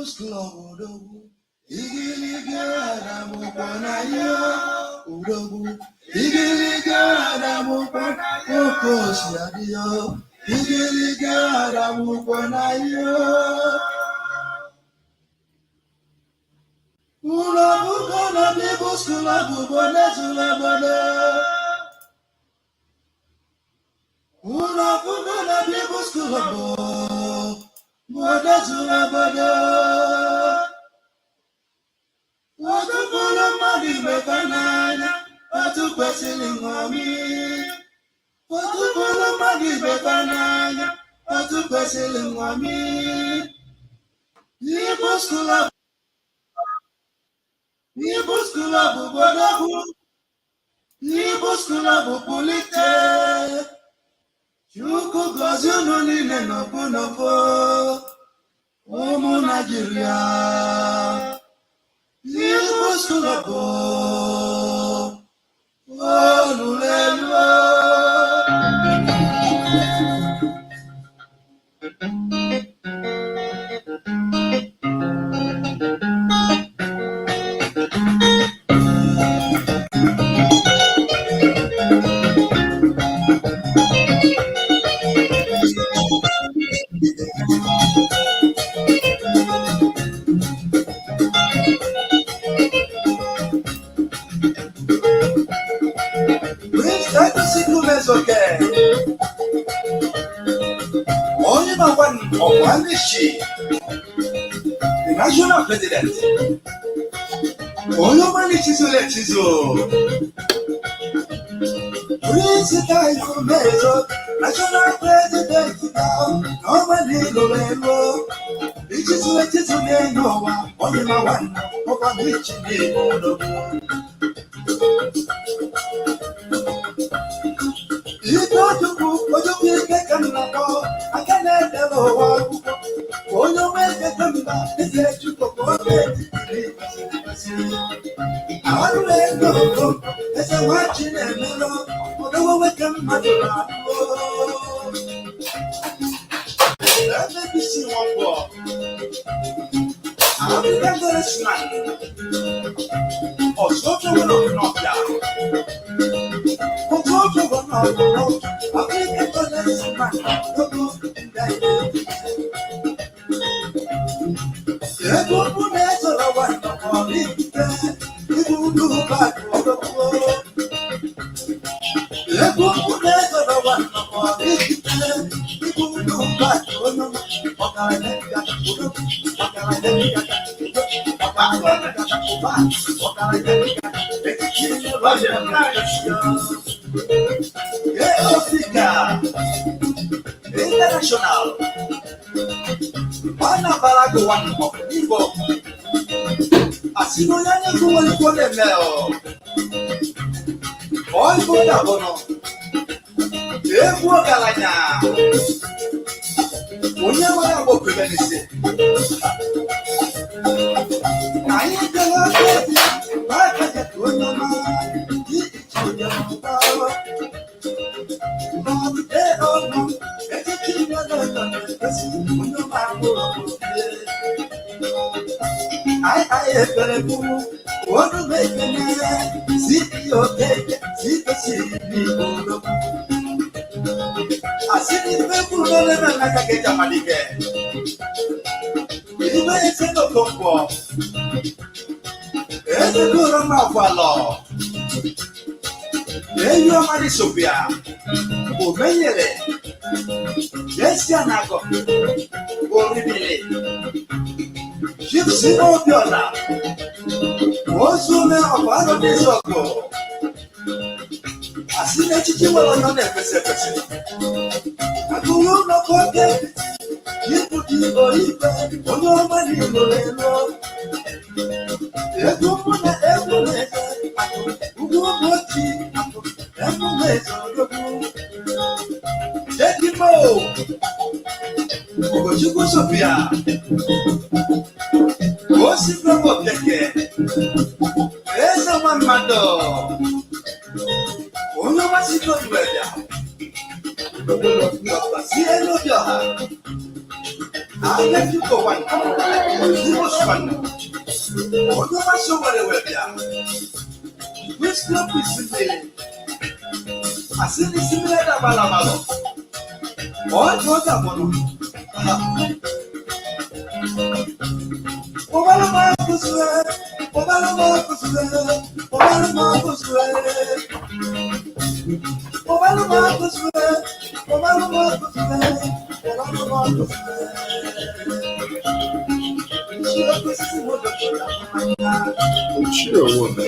People's Club, Udogu. Igiliga Mukanayo, Udogu. Igiliga Mukanayo, Kosiadio. Igiliga Mukanayo. Ulabukana People's Club, Ubonezulabana. Ulabukana People's Club, Ubonezulabana. What a full of money, Bebanana, what a question in mommy. What a full of money, Bebanana, what a question in mommy. Yebuscula, Bodabu, Yebuscula, Polite. You could go on in an open of Omo Nigeria. Yebuscula, okay. Only my one of one is she, the national president. Only one is his election. Prince Meso, national president now, no one legal. It is what is a no one, only my one of one which you go to book, or you can get a I can never walk. Oh, you make a number, it's a you go. I don't let go. As I watch in a mirror, although I can let me see one more. I'll be dangerous man. Or something will not down. Or something will not know. I'll be dangerous man. Yeah, good for that, so I want to call it. You do bad for the world. Yeah, good for that, so I want to call it. You do bad for the world. What can I let you What can I let you Africa International One Barago one of Igbo Asino Yana Kuwali Kole Mel All Boda Bono Ebu Galanya Onyama Abo Prevenise I want to make a see your cake, see the city. I see the people who never like a get a money. You may say no combo. There's a good amount of law. There you are, Mary Sophia. Oh, Mayere. Yes, Yanago. Oh, really? She's in all your lap. Also, now, a part of this ogo. I see that you were on your perception. I do not forget. You put you on your money, no. You don't want to ever let you watch it. Take him out. You go Sophia. What's it from Keke? There's a one mando. Oh, no, what's it from where? See, I know your heart. let you go one. You was fun. What do I show where we are? Which club is the I see the similar Balabalo. All what I want. Obama was there. Obama was there. Obama was there. Obama was there. Obama was there. Obama was Sure, woman.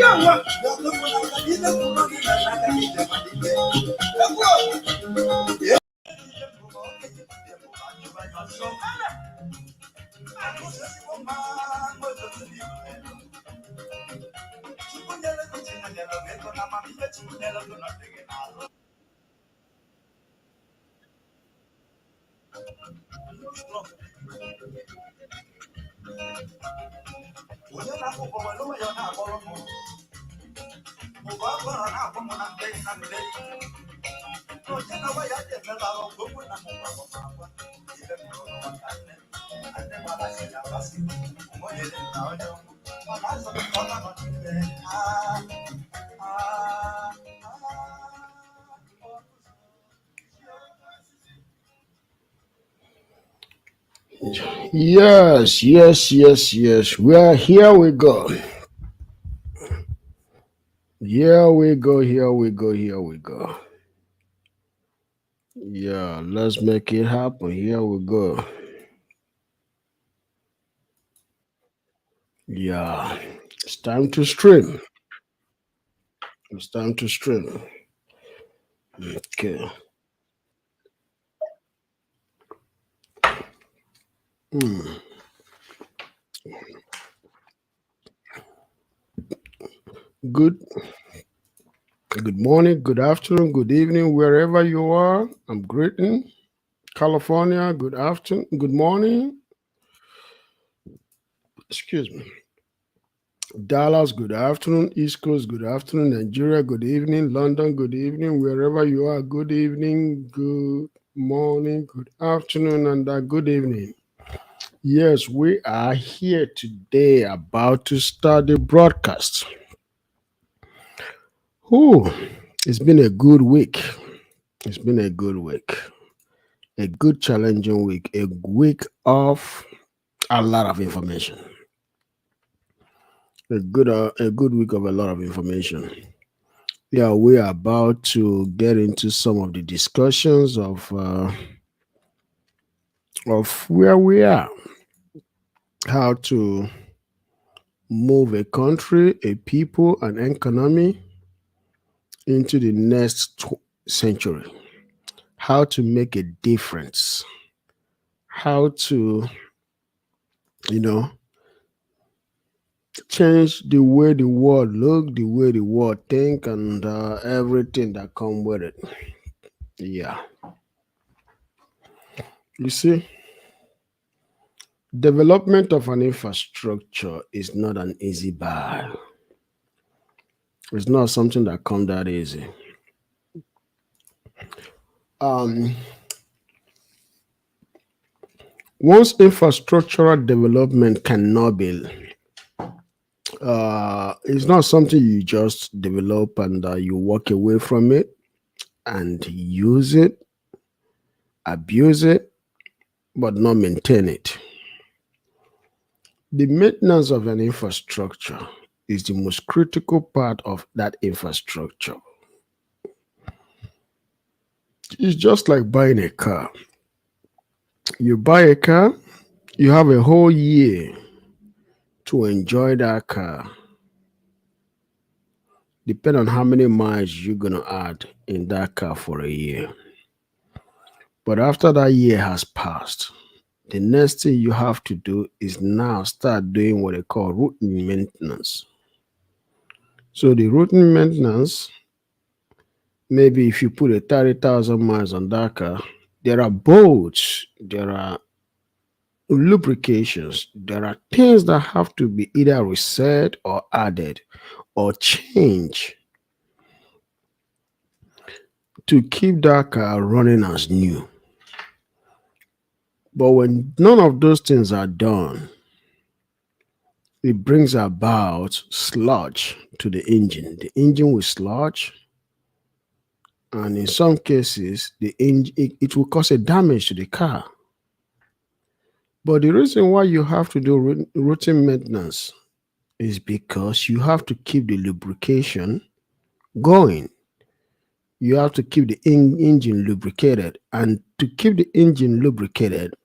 Yes, yes, yes, yes. Well, here we go. Here we go, here we go, here we go. Yeah, let's make it happen. Here we go. Yeah, it's time to stream. It's time to stream. Okay. Hmm. Good. Good morning, good afternoon, good evening, wherever you are. I'm greeting. California, good afternoon, good morning. Excuse me. Dallas, good afternoon. East Coast, good afternoon. Nigeria, good evening. London, good evening. Wherever you are, good evening, good morning, good afternoon, and good evening. Yes, we are here today about to start the broadcast. Oh, it's been a good week. It's been a good week. A good challenging week. A week of a lot of information. A good week of a lot of information. Yeah, we are about to get into some of the discussions of where we are, how to move a country, a people, an economy into the next century, how to make a difference, how to, you know, change the way the world look, the way the world think, and everything that come with it. Yeah, you see, development of an infrastructure is not an easy buy. It's not something that come that easy. Um, Once infrastructural development cannot be, it's not something you just develop and you walk away from it and use it, abuse it, but not maintain it. The maintenance of an infrastructure is the most critical part of that infrastructure. It's just like buying a car. You buy a car, you have a whole year to enjoy that car. Depend on how many miles you're gonna add in that car for a year. But after that year has passed, the next thing you have to do is now start doing what they call routine maintenance. So the routine maintenance, maybe if you put a 30,000 miles on that car, there are bolts, there are lubrications, there are things that have to be either reset or added or changed to keep that car running as new. But when none of those things are done, it brings about sludge to the engine. The engine will sludge, and in some cases, it will cause a damage to the car. But the reason why you have to do routine maintenance is because you have to keep the lubrication going. You have to keep the engine lubricated, and to keep the engine lubricated,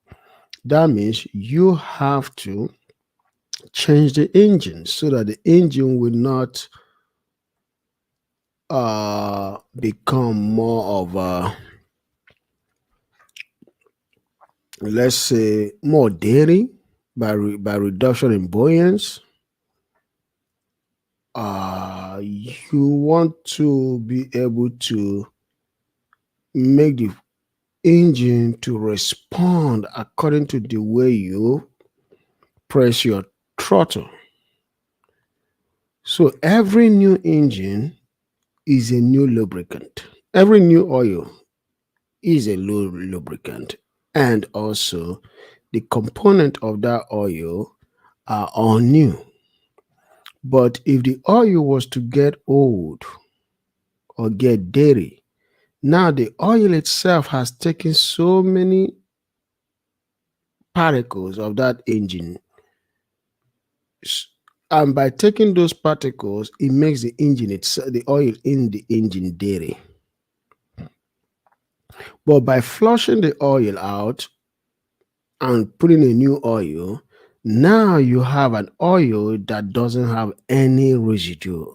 that means you have to change the engine so that the engine will not become more of a, let's say, more daring by reduction in buoyance. You want to be able to make the engine to respond according to the way you press your throttle. So every new engine is a new lubricant. Every new oil is a lubricant, and also the component of that oil are all new. But if the oil was to get old or get dirty, now the oil itself has taken so many particles of that engine, and by taking those particles, it makes the engine itself, the oil in the engine, dirty. But by flushing the oil out and putting a new oil, now you have an oil that doesn't have any residue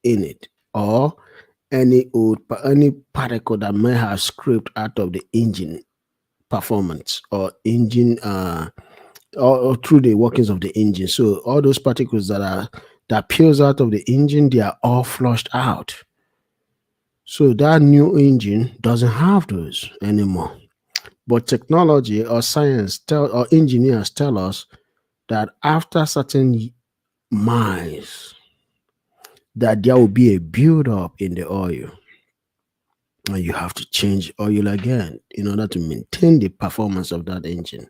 in it, or any particle that may have scraped out of the engine performance or engine or through the workings of the engine. So all those particles that peels out of the engine, they are all flushed out. So that new engine doesn't have those anymore. But technology or science or engineers tell us that after certain miles, that there will be a build-up in the oil, and you have to change oil again in order to maintain the performance of that engine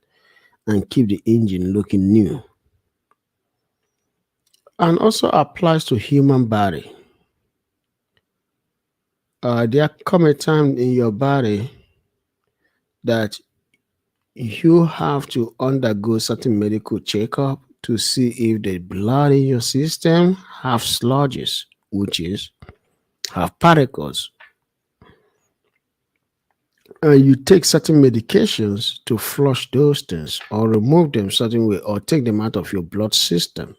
and keep the engine looking new. And also applies to human body. There come a time in your body that you have to undergo certain medical checkup to see if the blood in your system have sludges, which is have particles. And you take certain medications to flush those things or remove them certain way or take them out of your blood system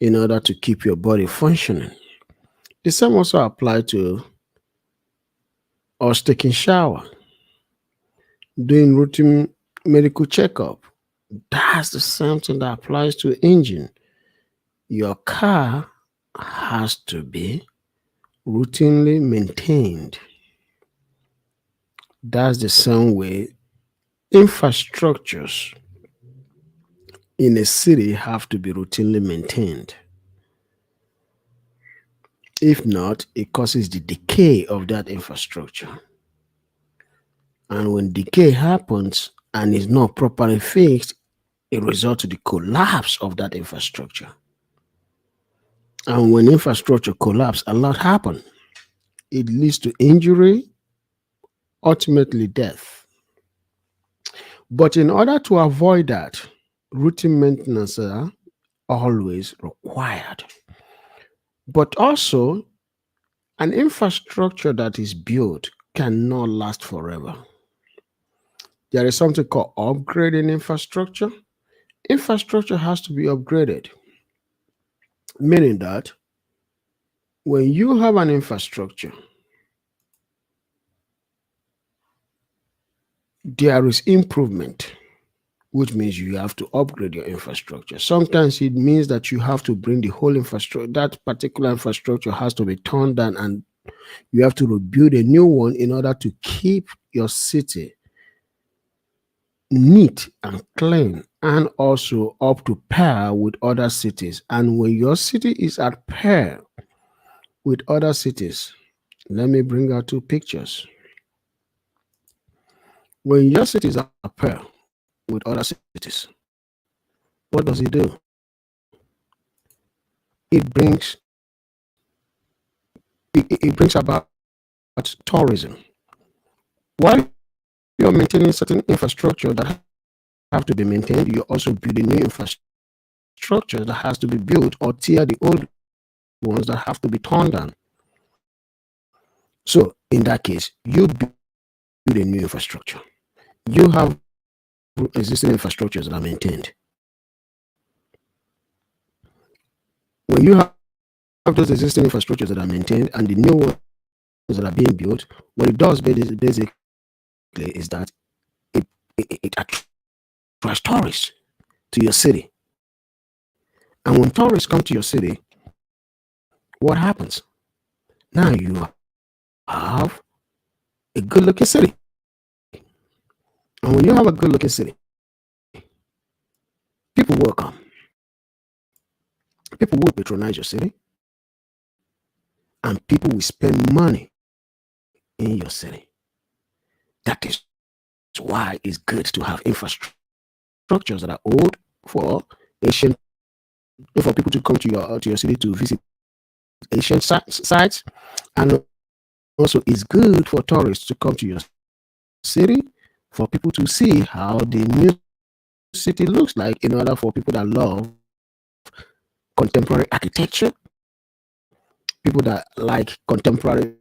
in order to keep your body functioning. The same also apply to us taking shower, doing routine medical checkup. That's the same thing that applies to engine. Your car has to be routinely maintained. That's the same way infrastructures in a city have to be routinely maintained. If not, it causes the decay of that infrastructure. And when decay happens and is not properly fixed, it results in the collapse of that infrastructure. And when infrastructure collapse, a lot happens. It leads to injury, ultimately death. But in order to avoid that, routine maintenance are always required. But also, an infrastructure that is built cannot last forever. There is something called upgrading infrastructure. Infrastructure has to be upgraded, meaning that when you have an infrastructure, there is improvement, which means you have to upgrade your infrastructure. Sometimes it means that you have to bring the whole infrastructure, that particular infrastructure has to be torn down and you have to rebuild a new one in order to keep your city neat and clean and also up to par with other cities. And when your city is at par with other cities, let me bring out two pictures. When your cities are pair with other cities, what does it do? It brings it brings about tourism. While you're maintaining certain infrastructure that have to be maintained, you're also building new infrastructure that has to be built or tear the old ones that have to be torn down. So in that case, you build a new infrastructure. You have existing infrastructures that are maintained. When you have those existing infrastructures that are maintained and the new ones that are being built, what it does basically is that it attracts tourists to your city. And when tourists come to your city, what happens? Now you have a good looking city. And when you have a good looking city, people will come. People will patronize your city. And people will spend money in your city. That is why it's good to have infrastructures that are old for ancient, for people to come to your city to visit ancient sites, and also it's good for tourists to come to your city for people to see how the new city looks like. In order for people that love contemporary architecture, people that like contemporary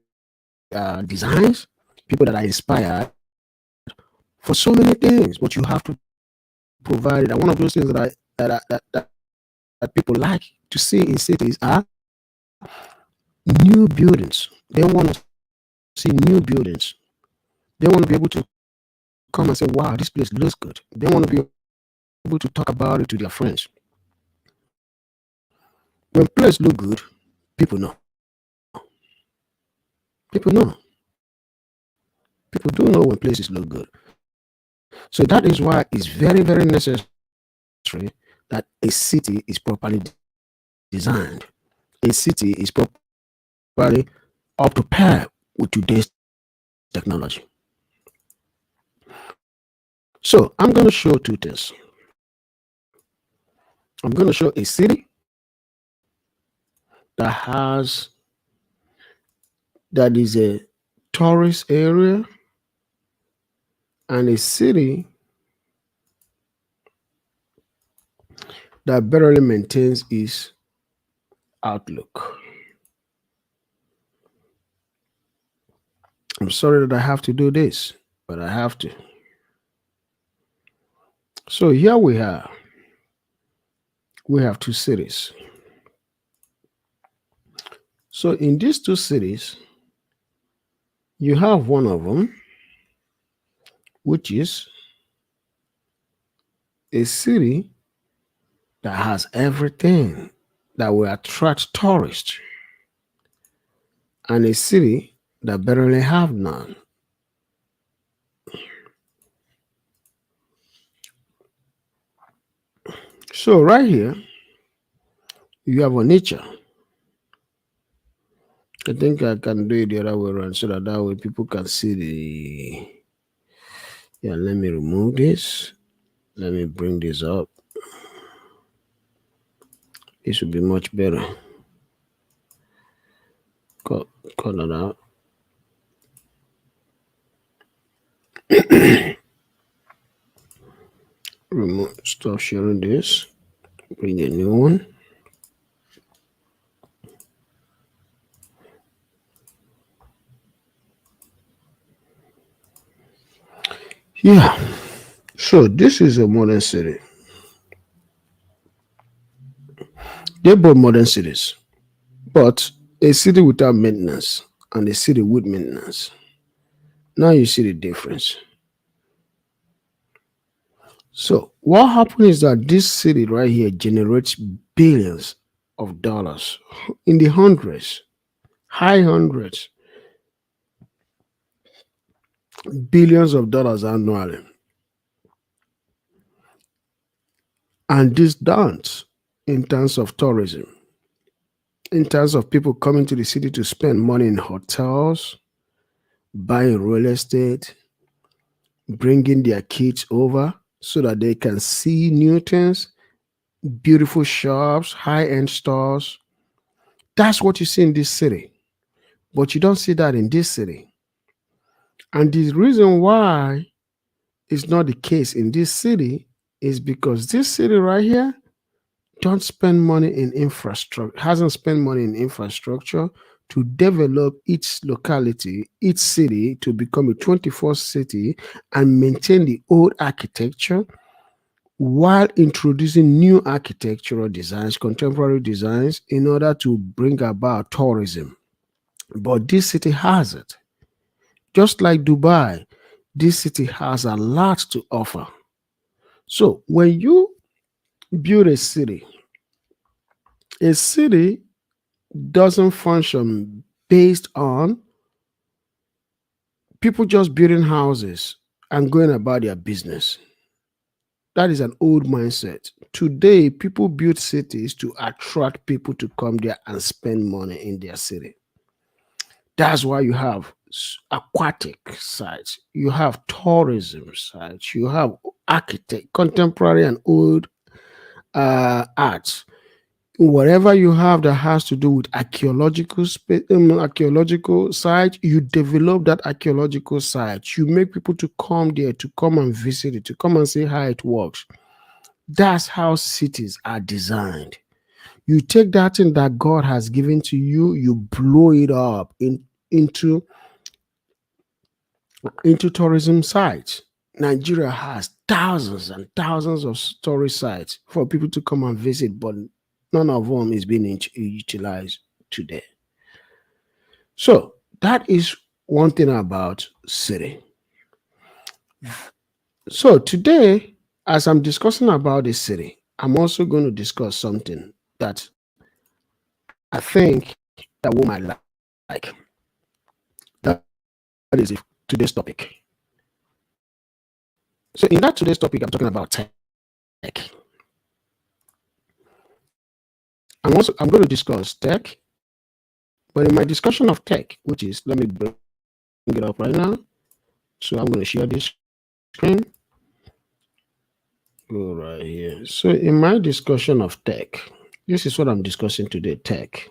designs, people that are inspired for so many things, but you have to provide it. And one of those things that people like to see in cities are new buildings. They want to see new buildings. They want to be able to come and say, wow, this place looks good. They want to be able to talk about it to their friends. When places look good, people know. People know. People do know when places look good. So that is why it's very, very necessary that a city is properly designed. A city is properly up to par with today's technology. So I'm going to show two things. I'm going to show a city that is a tourist area, and a city that barely maintains its outlook. I'm sorry that I have to do this, but I have to. So here we have two cities. So in these two cities, you have one of them, which is a city that has everything that will attract tourists, and a city that barely have none. So right here, you have Onitsha. I think I can do it the other way around so that way people can see the. Yeah, let me remove this. Let me bring this up. This would be much better. Cut that out. Remove. Stop sharing this. Bring a new one. Yeah. So this is a modern city. They're both modern cities, but a city without maintenance and a city with maintenance. Now you see the difference. So what happened is that this city right here generates billions of dollars, in the hundreds, high hundreds, billions of dollars annually. And this dance in terms of tourism, in terms of people coming to the city to spend money in hotels, buying real estate, bringing their kids over so that they can see new things, beautiful shops, high-end stores. That's what you see in this city. But you don't see that in this city. And the reason why it's not the case in this city is because this city right here don't spend money in infrastructure, hasn't spent money in infrastructure to develop its locality, its city to become a 21st city and maintain the old architecture while introducing new architectural designs, contemporary designs, in order to bring about tourism. But this city has it. Just like Dubai, this city has a lot to offer. So when you build a city doesn't function based on people just building houses and going about their business. That is an old mindset. Today, people build cities to attract people to come there and spend money in their city. That's why you have aquatic sites, you have tourism sites, you have architect, contemporary and old arts. Whatever you have that has to do with archaeological site, you develop that archaeological site. You make people to come there, to come and visit it, to come and see how it works. That's how cities are designed. You take that thing that God has given to you, you blow it up into tourism sites. Nigeria has thousands and thousands of tourist sites for people to come and visit, but none of them is being utilized today. So that is one thing about city. So today, as I'm discussing about the city, I'm also going to discuss something that I think that we might like. That is today's topic. So in that today's topic, I'm talking about tech. I'm going to discuss tech, but in my discussion of tech, which is, let me bring it up right now. So I'm going to share this screen. Go right here. So in my discussion of tech, this is what I'm discussing today, tech.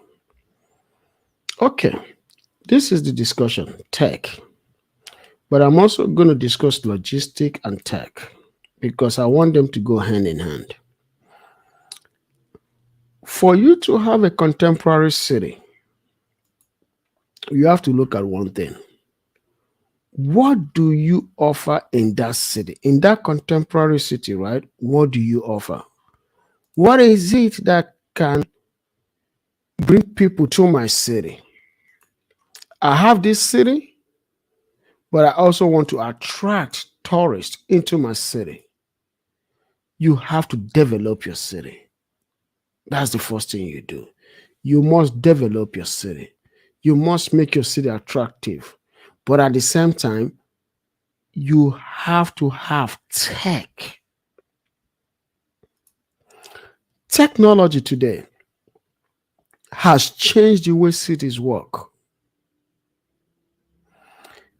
Okay, this is the discussion, tech. But I'm also going to discuss logistic and tech because I want them to go hand in hand. For you to have a contemporary city, you have to look at one thing. What do you offer in that city? In that contemporary city, right? What do you offer? What is it that can bring people to my city? I have this city, but I also want to attract tourists into my city. You have to develop your city. That's the first thing you do. You must develop your city. You must make your city attractive. But at the same time, you have to have tech. Technology today has changed the way cities work.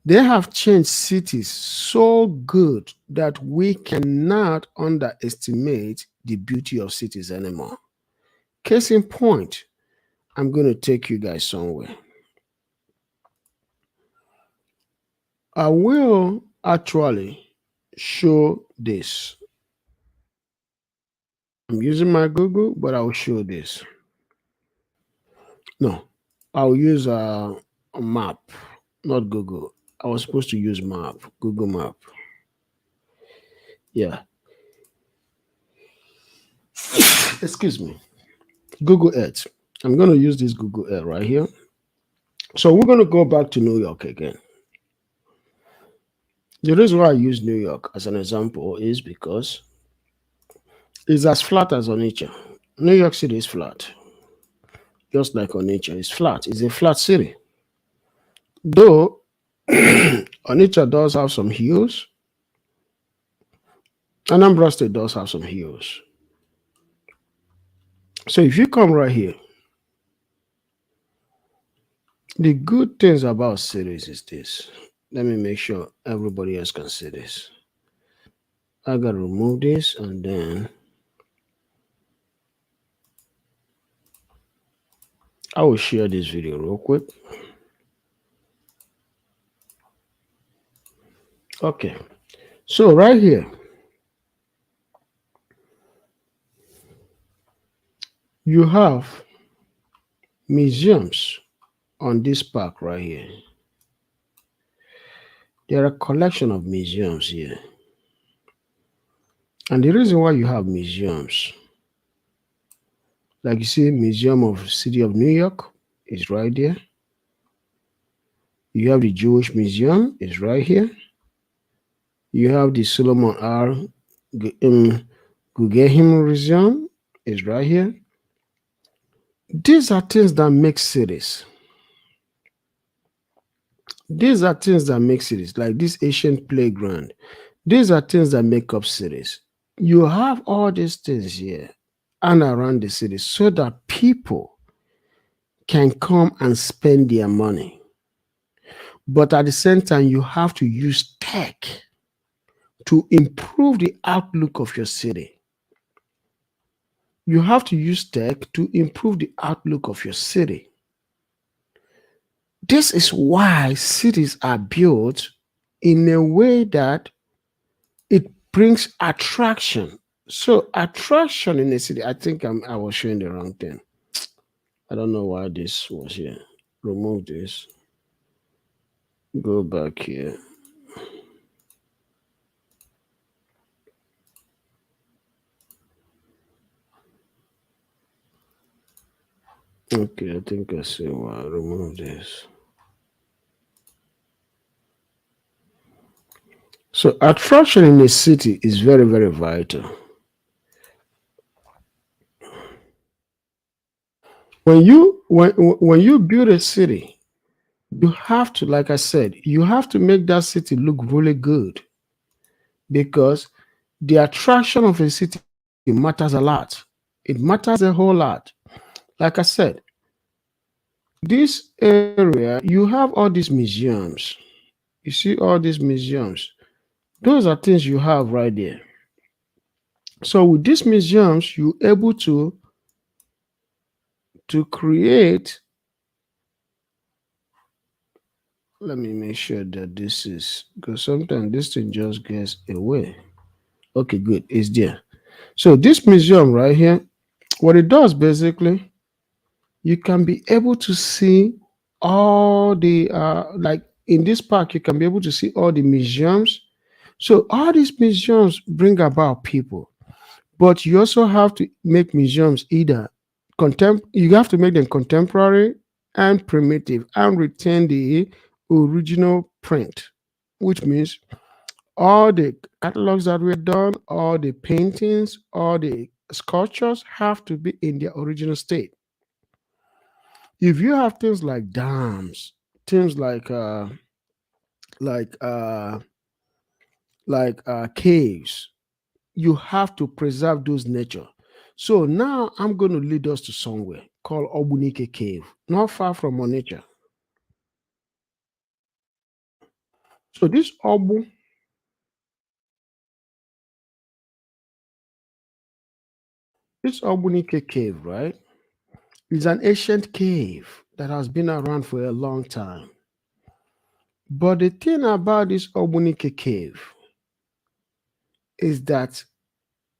They have changed cities so good that we cannot underestimate the beauty of cities anymore. Case in point, I'm going to take you guys somewhere. I will actually show this. I'm using my Google, but I'll show this. No, I'll use a map, not Google. I was supposed to use map, Google Map. Yeah. Excuse me. Google Earth. I'm going to use this Google Earth right here. So we're going to go back to New York again. The reason why I use New York as an example is because it's as flat as Onitsha. New York City is flat. Just like Onitsha is flat. It's a flat city. Though Onitsha does have some hills, Anambra State does have some hills. So if you come right here, the good things about cities is this. Let me make sure everybody else can see this. I gotta remove this and then I will share this video real quick. Okay, so right here, you have museums on this park right here. There are a collection of museums here. And the reason why you have museums, like you see, Museum of City of New York is right there. You have the Jewish Museum is right here. You have the Solomon R. Guggenheim Museum is right here. These are things that make cities. These are things that make cities, like this ancient playground. These are things that make up cities. You have all these things here and around the city so that people can come and spend their money. But at the same time, you have to use tech to improve the outlook of your city. You have to use tech to improve the outlook of your city. This is why cities are built in a way that it brings attraction. So attraction in a city, I think I was showing the wrong thing. I don't know why this was here. Remove this. Go back here. Okay, I think I see why. Remove this. So attraction in a city is very, very vital. When you build a city, you have to, like I said, you have to make that city look really good, because the attraction of a city matters a lot. It matters a whole lot. Like I said, this area, you have all these museums. You see all these museums. Those are things you have right there. So with these museums, you're able to create. Let me make sure that this is, because sometimes this thing just gets away. Okay, good. It's there. So this museum right here, what it does basically, you can be able to see all the like in this park, you can be able to see all the museums. So all these museums bring about people, but you also have to make museums either you have to make them contemporary and primitive and retain the original print, which means all the catalogs that were done, all the paintings, all the sculptures have to be in their original state. If you have things like dams, things like like uh caves, you have to preserve those nature. So now I'm going to lead us to somewhere called Obunike Cave, not far from Onitsha. So this Obunike Cave, right, is an ancient cave that has been around for a long time. But the thing about this Obunike Cave is that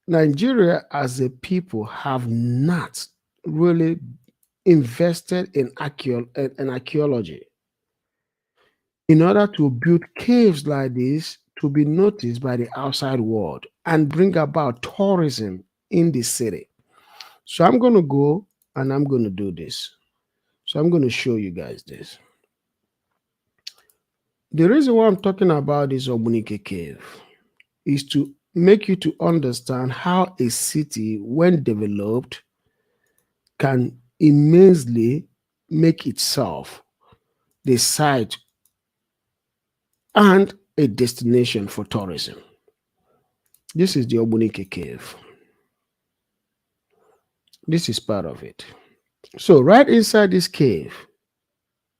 Nigeria as a people have not really invested in archaeology in order to build caves like this to be noticed by the outside world and bring about tourism in the city. So I'm going to go and I'm going to do this. So I'm going to show you guys this. The reason why I'm talking about this Obunike Cave is to make you to understand how a city, when developed, can immensely make itself the site and a destination for tourism. This is the Obunike Cave. This is part of it. So right inside this cave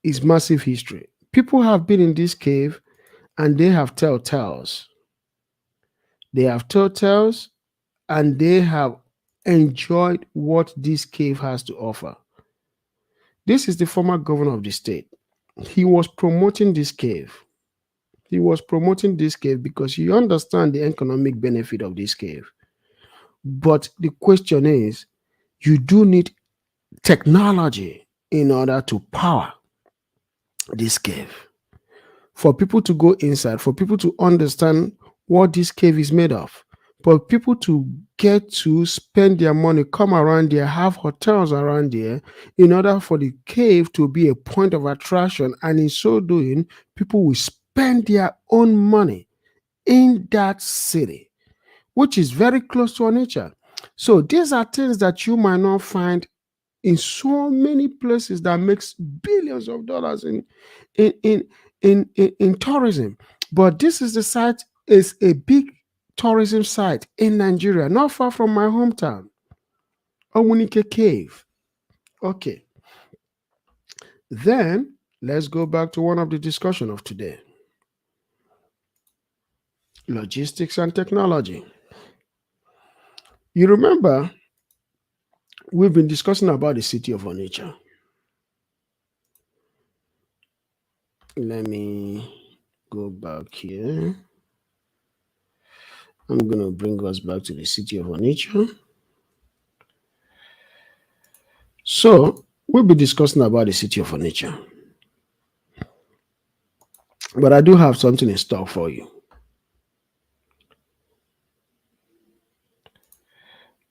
is massive history. People have been in this cave and they have telltales. They have telltales, and they have enjoyed what this cave has to offer. This is the former governor of the state. He was promoting this cave. He was promoting this cave because you understand the economic benefit of this cave. But the question is, you do need technology in order to power this cave. For people to go inside, for people to understand what this cave is made of, for people to get to spend their money, come around there, have hotels around there, in order for the cave to be a point of attraction. And in so doing, people will spend their own money in that city, which is very close to Onitsha. So these are things that you might not find in so many places that makes billions of dollars in in in tourism. But this is the site, is a big tourism site in Nigeria, not far from my hometown, Onitsha Cave. Okay, then let's go back to one of the discussion of today: logistics and technology. You remember we've been discussing about the city of Onitsha. Let me go back here. I'm going to bring us back to the city of Onitsha. So, we'll be discussing about the city of Onitsha. But I do have something in stock for you.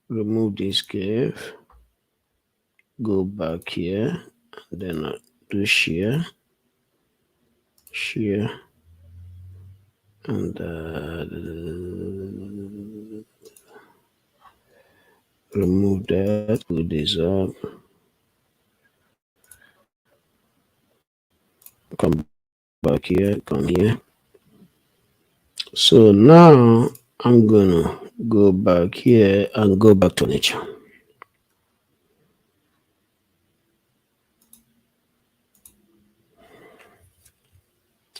Remove this cave. Go back here. And then do share. Share. And remove that. Put this up. Come back here. Come here. So now I'm gonna go back here and go back to nature.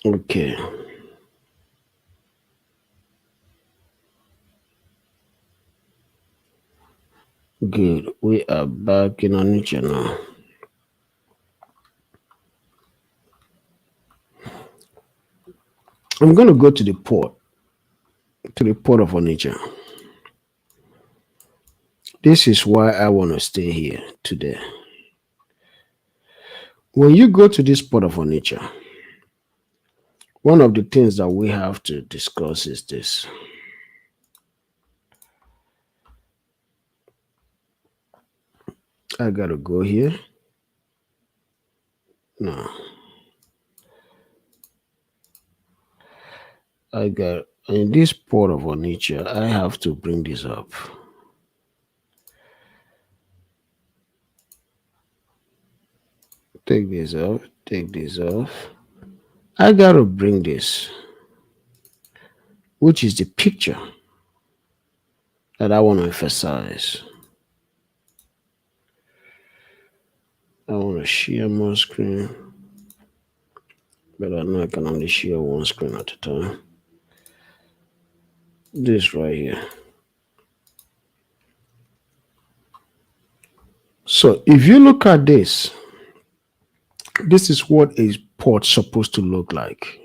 Okay. Good. We are back in Onitsha now. I'm going to go to the port of Onitsha. This is why I want to stay here today. When you go to this port of Onitsha, one of the things that we have to discuss is this. I got to go here. No. In this port of Onitsha, I have to bring this up. Take this off, take this off. I got to bring this, which is the picture that I want to emphasize. I want to share my screen, but I know I can only share one screen at a time. This right here. So if you look at this, this is what a port supposed to look like.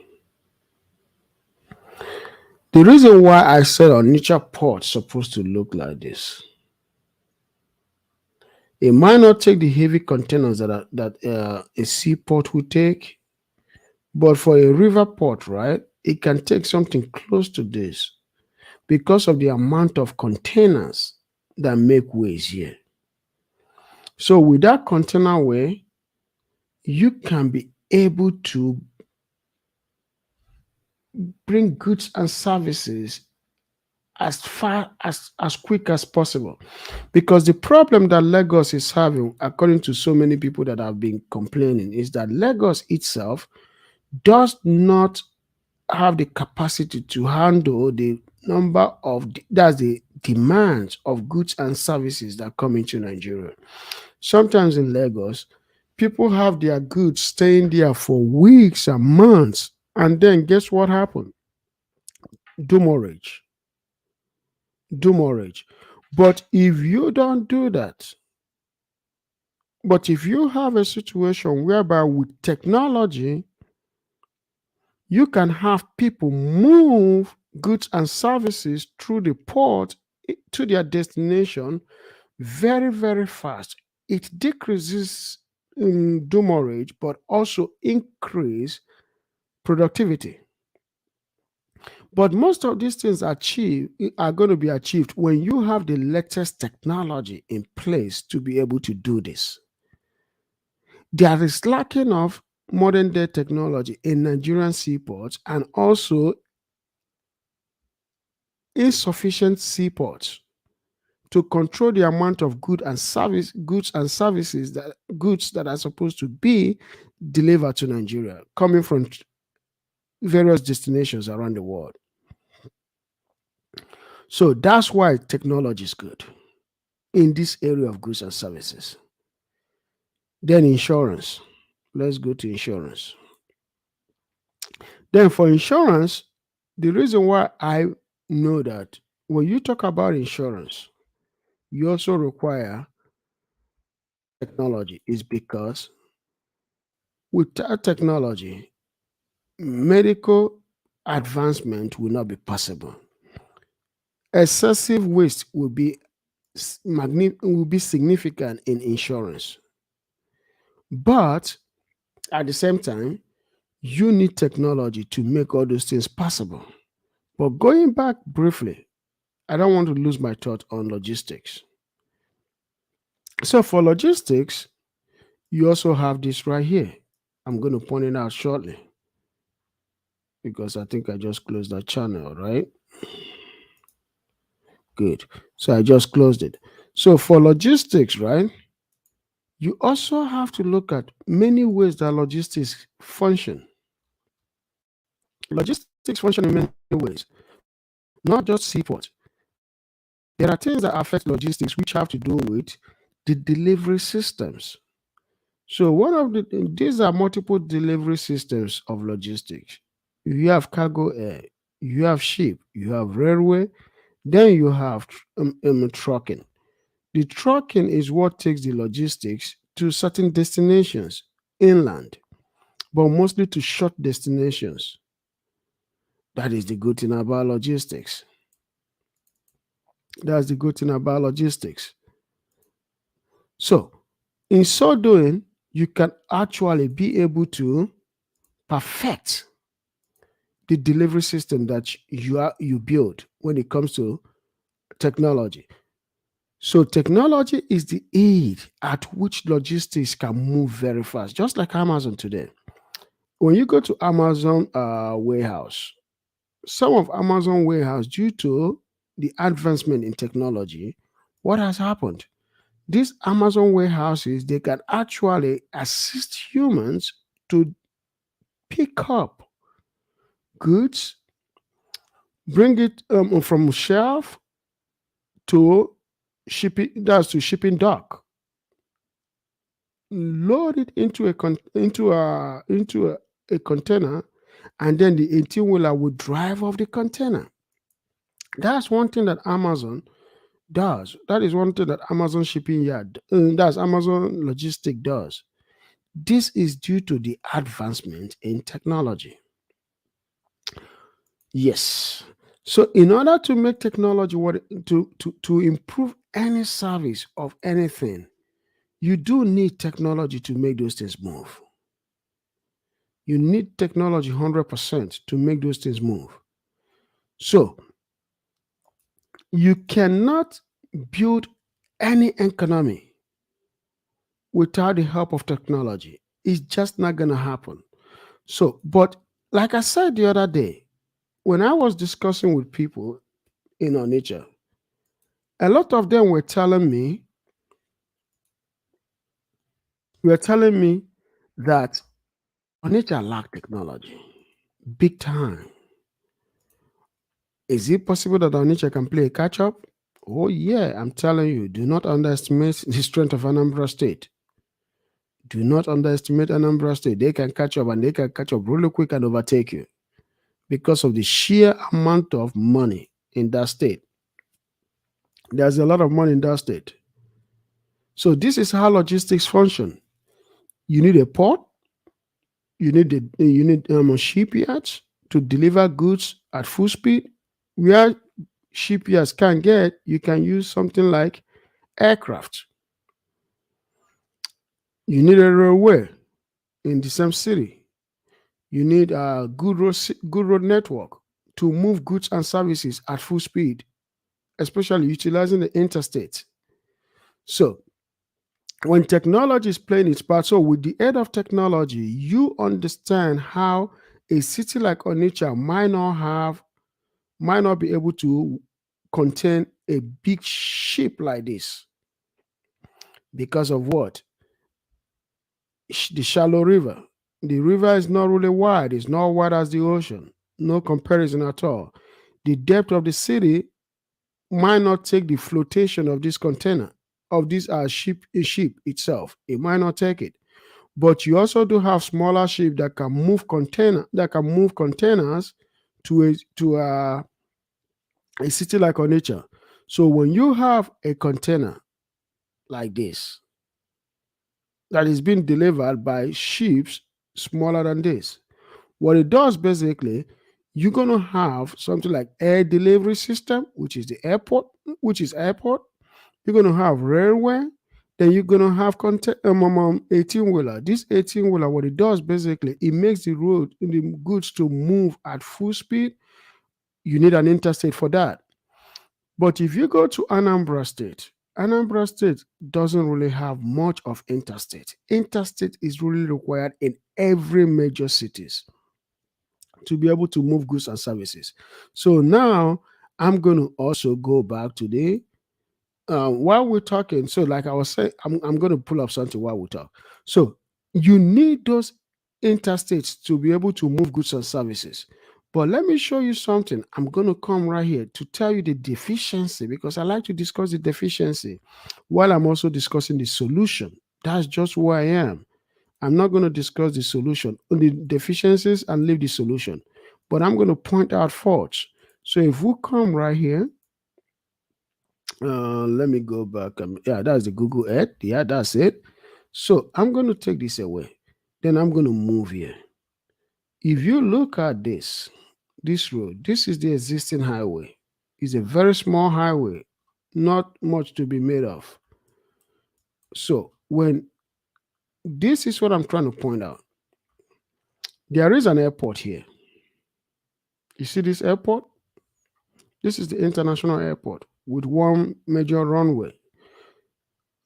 The reason why I said Onitsha port supposed to look like this, it might not take the heavy containers that a seaport will take, but for a river port, right, it can take something close to this because of the amount of containers that make ways here. So with that container way, you can be able to bring goods and services as far as quick as possible. Because the problem that Lagos is having, according to so many people that have been complaining, is that Lagos itself does not have the capacity to handle the number of, that's the demands of goods and services that come into Nigeria. Sometimes in Lagos, people have their goods staying there for weeks and months And then guess what happened? Demorage. Demorage. But if you don't do that, but if you have a situation whereby with technology, you can have people move goods and services through the port to their destination very, very fast. It decreases demurrage, but also increase productivity. But most of these things are going to be achieved when you have the latest technology in place to be able to do this. There is lacking of modern day technology in Nigerian seaports and also insufficient seaports to control the amount of goods and services that are supposed to be delivered to Nigeria coming from various destinations around the world. So that's why technology is good in this area of goods and services. Then insurance. Let's go to insurance. Then for insurance, the reason why I know that when you talk about insurance, you also require technology is because without technology, medical advancement will not be possible. Excessive waste will be significant in insurance. But at the same time, you need technology to make all those things possible. But going back briefly, I don't want to lose my thought on logistics. So for logistics, you also have this right here. I'm going to point it out shortly because I think I just closed that channel, right? Good. So I just closed it. So for logistics, right, you also have to look at many ways that logistics function. Logistics function in many ways, not just seaport. There are things that affect logistics which have to do with the delivery systems. So these are multiple delivery systems of logistics. You have cargo air, you have ship, you have railway, then you have trucking. The trucking is what takes the logistics to certain destinations inland, but mostly to short destinations. That is the good thing about logistics. That's the good thing about logistics. So, in so doing, you can actually be able to perfect the delivery system that you build when it comes to technology. So technology is the aid at which logistics can move very fast, just like Amazon today. When you go to Amazon warehouse, some of Amazon warehouse, due to the advancement in technology, what has happened? These Amazon warehouses, they can actually assist humans to pick up goods, bring it from shelf to shipping dock, load it into a container, and then the 18-wheeler will drive off the container. That's one thing that Amazon does. That is one thing that Amazon shipping yard, that's Amazon logistic does. This is due to the advancement in technology. Yes. So in order to make technology to improve any service of anything, you do need technology to make those things move. You need technology 100% to make those things move. So you cannot build any economy without the help of technology. It's just not going to happen. So, but like I said the other day, when I was discussing with people in Onitsha, a lot of them were telling me that Onitsha lack technology, big time. Is it possible that Onitsha can play a catch up? Oh yeah, I'm telling you, do not underestimate the strength of Anambra State. Do not underestimate Anambra State. They can catch up, and they can catch up really quick and overtake you because of the sheer amount of money in that state. There's a lot of money in that state. So this is how logistics function. You need a port, you need shipyards to deliver goods at full speed. Where shipyards can't get, you can use something like aircraft. You need a railway in the same city. You need a good road network to move goods and services at full speed, especially utilizing the interstate. So when technology is playing its part, so with the aid of technology, you understand how a city like Onitsha might not be able to contain a big ship like this because of what? The shallow river. The river is not really wide. It's not wide as the ocean. No comparison at all. The depth of the city might not take the flotation of this container, of this ship itself. It might not take it. But you also do have smaller ships that can move containers to a city like Onitsha. So when you have a container like this that is being delivered by ships smaller than this, what it does basically, you're gonna have something like air delivery system, which is airport. You're gonna have railway. Then you're gonna have 18-wheeler. This 18-wheeler, what it does basically, it makes the goods to move at full speed. You need an interstate for that. But if you go to Anambra State doesn't really have much of interstate. Interstate is really required in every major cities to be able to move goods and services. So now I'm going to also go back to the while we're talking. So like I was saying, I'm going to pull up something while we talk. So you need those interstates to be able to move goods and services. But let me show you something. I'm going to come right here to tell you the deficiency, because I like to discuss the deficiency while I'm also discussing the solution. That's just who I am. I'm not going to discuss the solution, the deficiencies, and leave the solution, but I'm going to point out faults. So if we come right here, let me go back. Yeah, that's the Google Earth. Yeah, that's it. So I'm going to take this away. Then I'm going to move here. If you look at this road, this is the existing highway. It's a very small highway, not much to be made of. So when this is what I'm trying to point out. There is an airport here. You see this airport? This is the international airport with one major runway.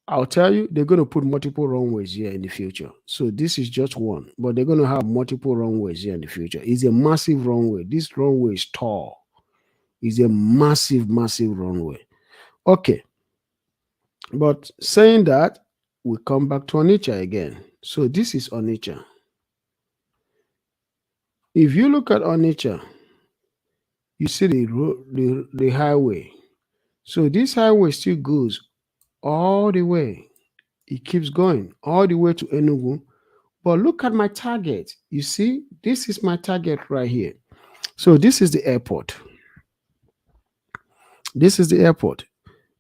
I'll tell you, they're going to put multiple runways here in the future. So this is just one, but they're going to have multiple runways here in the future. It's a massive runway. This runway is tall. It's a massive, massive runway. Okay. But saying that, we come back to Onitsha again. So this is Onitsha. If you look at Onitsha, you see the highway. So this highway still goes all the way. It keeps going all the way to Enugu. But look at my target. You see, this is my target right here. So this is the airport. This is the airport.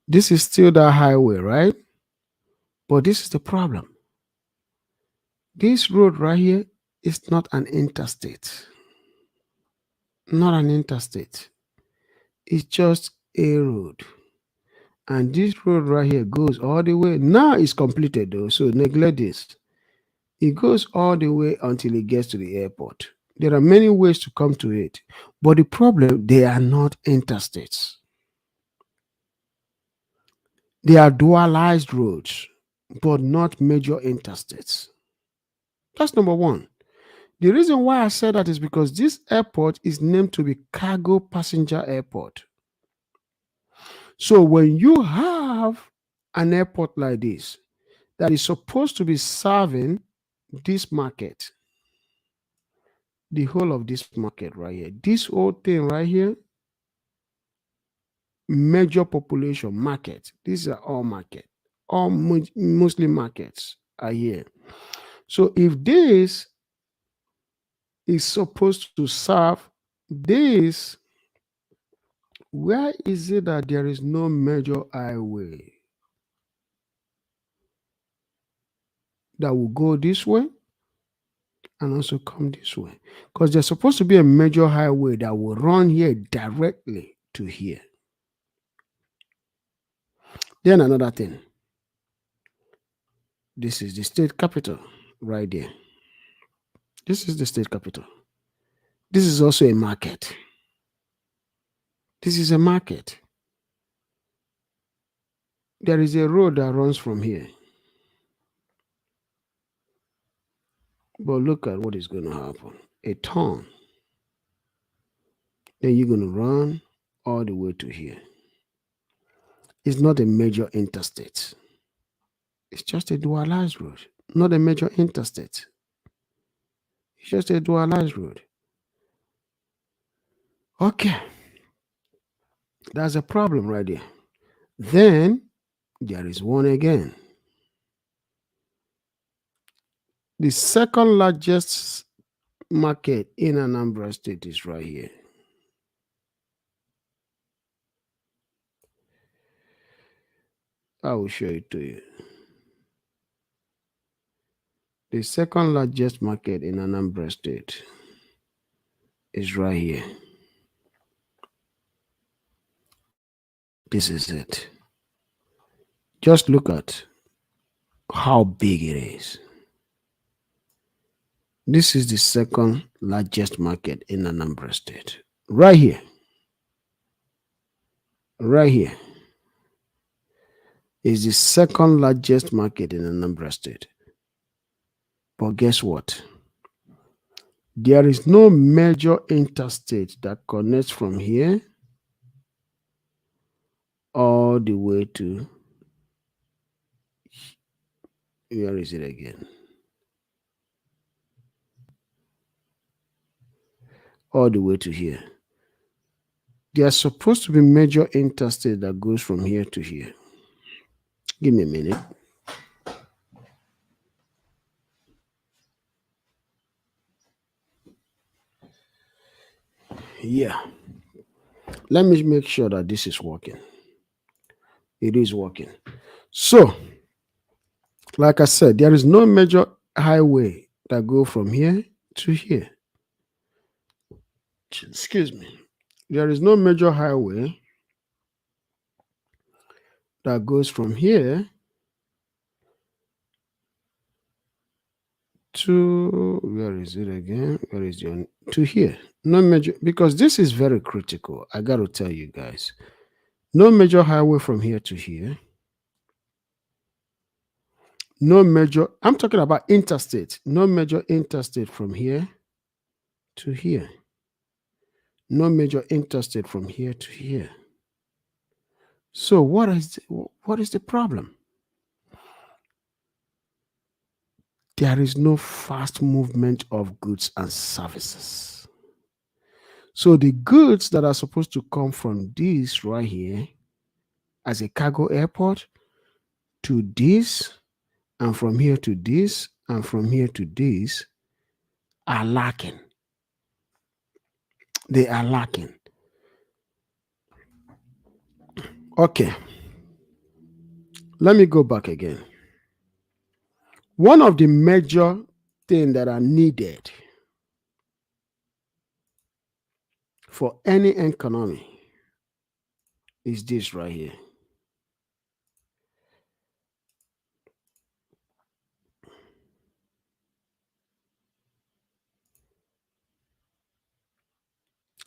This is still that highway, right? But this is the problem. This road right here is not an interstate. Not an interstate. It's just a road. And this road right here goes all the way. Now it's completed though, so neglect this. It goes all the way until it gets to the airport. There are many ways to come to it. But the problem, they are not interstates. They are dualized roads, but not major interstates. That's number one. The reason why I said that is because this airport is named to be cargo passenger airport. So when you have an airport like this that is supposed to be serving this market, the whole of this market right here, this whole thing right here, major population market, these are all market, all mostly markets, are here. So if this is supposed to serve this, where is it that there is no major highway that will go this way and also come this way? Because there's supposed to be a major highway that will run here directly to here. Then another thing, this is the state capital right there. This is the state capital. This is also a market. This is a market. There is a road that runs from here. But look at what is going to happen. A turn. Then you're going to run all the way to here. It's not a major interstate. It's just a dualized road, not a major interstate. It's just a dualized road. Okay. That's a problem right there. Then there is one again. The second largest market in Anambra State is right here. I will show it to you. The second largest market in Anambra State is right here. This is it. Just look at how big it is. This is the second largest market in Anambra State. Right here. Right here is the second largest market in Anambra State. But guess what? There is no major interstate that connects from here all the way to, where is it again? All the way to here. There's supposed to be major interstate that goes from here to here. Give me a minute. Yeah. Let me make sure that this is working. It is working. So, like I said, there is no major highway that go from here to here. Excuse me. There is no major highway that goes from here to, where is it again? Where is the, to here? No major, because this is very critical. I got to tell you guys. No major highway from here to here. No major, I'm talking about interstate. No major interstate from here to here. No major interstate from here to here. So what is the problem? There is no fast movement of goods and services. So the goods that are supposed to come from this right here as a cargo airport to this, and from here to this, and from here to this are lacking. They are lacking. Okay. Let me go back again. One of the major things that are needed for any economy is this right here.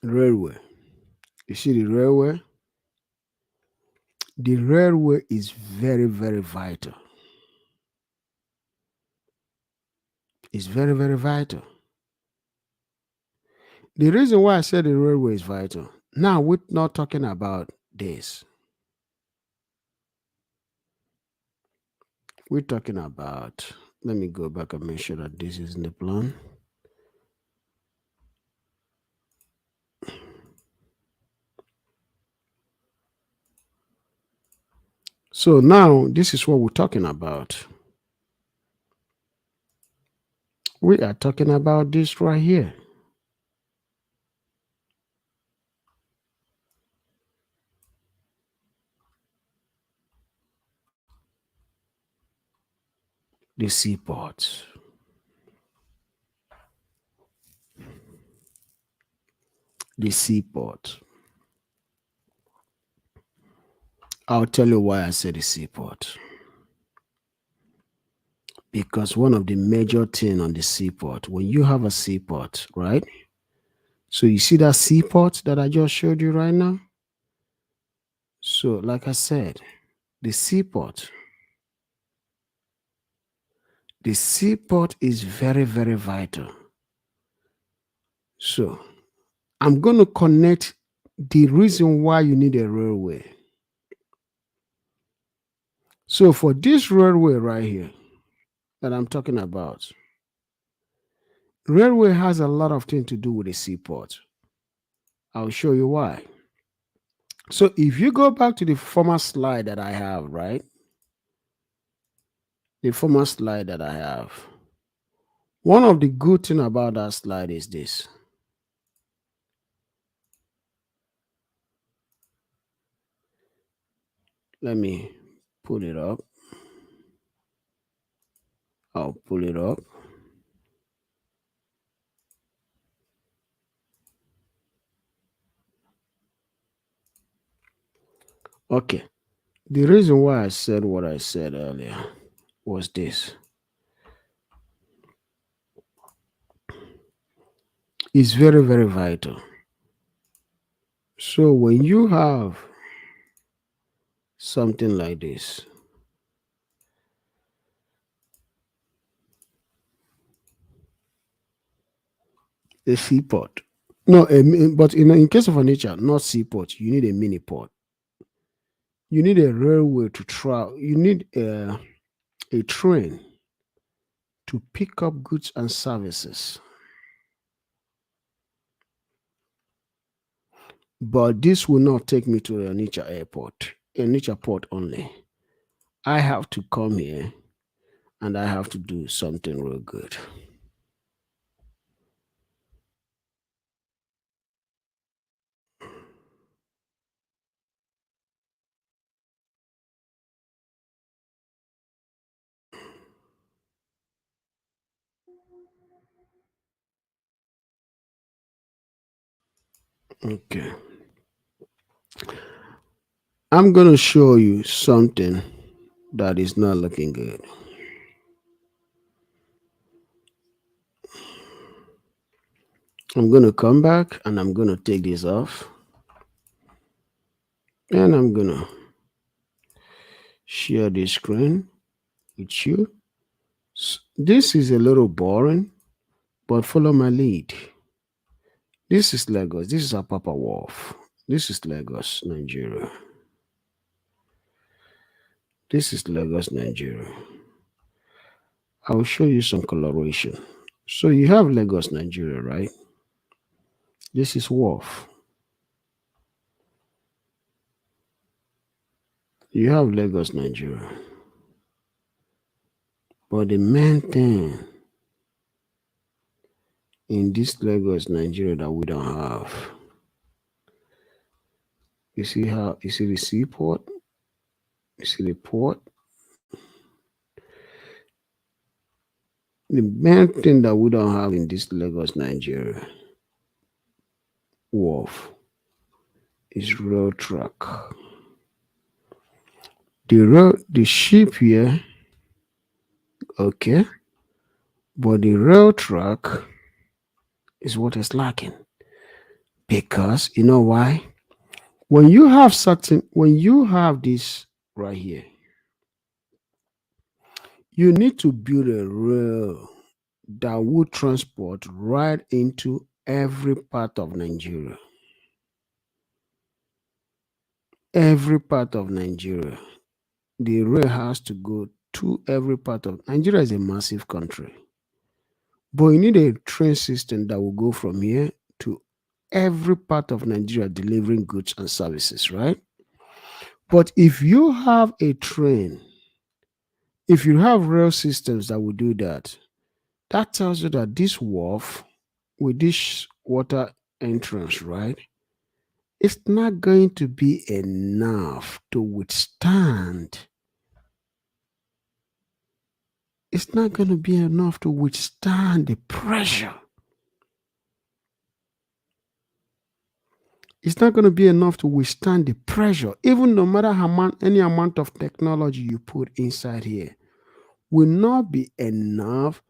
Railway. You see the railway? The railway is very, very vital. It's very, very vital. The reason why I said the railway is vital, now we're not talking about this. We're talking about, let me go back and make sure that this is in the plan. So now this is what we're talking about. We are talking about this right here. The seaports. The seaport. I'll tell you why I said the seaport. Because one of the major thing on the seaport, when you have a seaport, right? So you see that seaport that I just showed you right now? So like I said, the seaport is very, very vital. So I'm going to connect the reason why you need a railway. So for this railway right here that I'm talking about, railway has a lot of things to do with the seaport. I'll show you why. So if you go back to the former slide that I have, right? The former slide that I have. One of the good thing about that slide is this. Let me pull it up. I'll pull it up. Okay. The reason why I said what I said earlier was this. It's very, very vital. So when you have something like this, a seaport. No, but in case of Onitsha, not seaport, you need a mini port. You need a railway to travel. You need a train to pick up goods and services. But this will not take me to the Onitsha airport, Onitsha port only. I have to come here and I have to do something real good. Okay. I'm going to show you something that is not looking good. I'm going to come back and I'm going to take this off. And I'm going to share this screen with you. This is a little boring, but follow my lead. This is Lagos. This is Apapa Wharf. This is Lagos, Nigeria. This is Lagos, Nigeria. I'll show you some coloration. So you have Lagos, Nigeria, right? This is Wharf. You have Lagos, Nigeria. But the main thing in this Lagos, Nigeria that we don't have, you see the seaport? You see the port? The main thing that we don't have in this Lagos, Nigeria wharf is rail track. The ship here, okay, but the rail track is what is lacking. Because you know why? When you have this right here, you need to build a rail that will transport right into every part of Nigeria. Every part of Nigeria. The rail has to go to every part of Nigeria is a massive country. But you need a train system that will go from here to every part of Nigeria delivering goods and services, right? But if you have a train, if you have rail systems that will do that, That tells you that this wharf with this water entrance, right, it's not going to be enough to withstand. It's not going to be enough to withstand the pressure. It's not going to be enough to withstand the pressure, even no matter any amount of technology you put inside here, will not be enough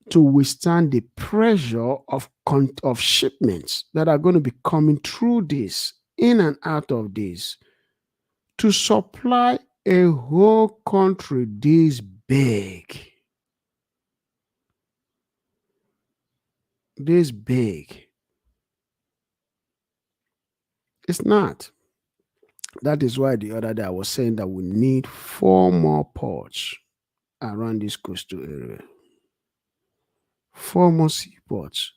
to withstand the pressure of shipments that are going to be coming through this, in and out of this, to supply a whole country this big. This big. It's not. That is why the other day I was saying that we need 4 more ports around this coastal area. 4 more seaports.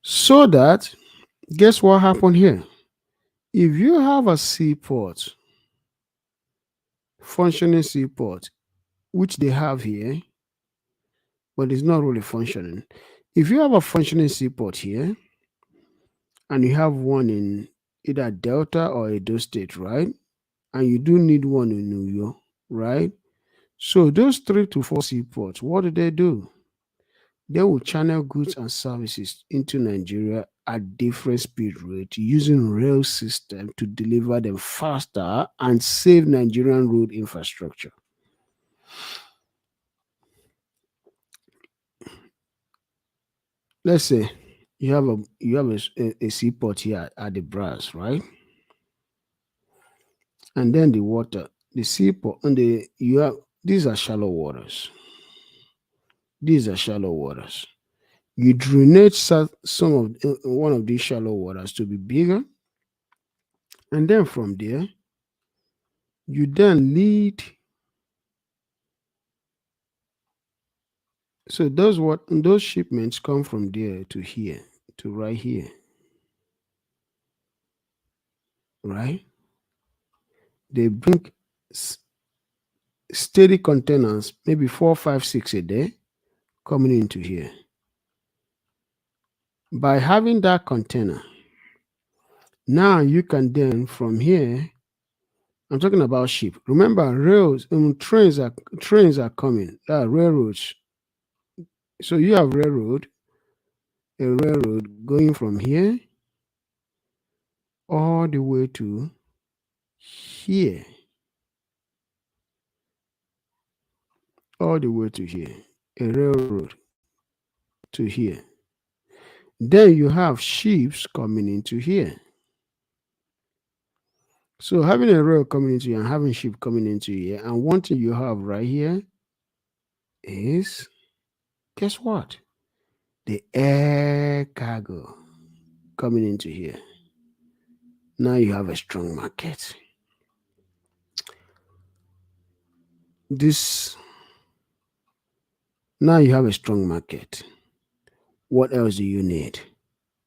So that, guess what happened here? If you have a seaport, functioning seaport, which they have here, but it's not really functioning. If you have a functioning seaport here, and you have one in either Delta or Edo State, right? And you do need one in New York, right? So those 3 to 4 seaports, what do? They will channel goods and services into Nigeria at different speed rates using rail system to deliver them faster and save Nigerian road infrastructure. Let's say you have a seaport here at the Brass, right? And then the water, the seaport, and these are shallow waters. These are shallow waters. You drainage one of these shallow waters to be bigger, and then from there, you then lead. So those shipments come from there to here, to right here, right? They bring steady containers, maybe 4, 5, 6 a day, coming into here. By having that container, now you can then from here, I'm talking about ship. Remember, trains are coming. Railroads. So you have a railroad going from here all the way to here. All the way to here. A railroad to here. Then you have ships coming into here. So having a rail coming into here and having ship coming into here, and one thing you have right here is, guess what? The air cargo coming into here. Now you have a strong market. Now you have a strong market. What else do you need?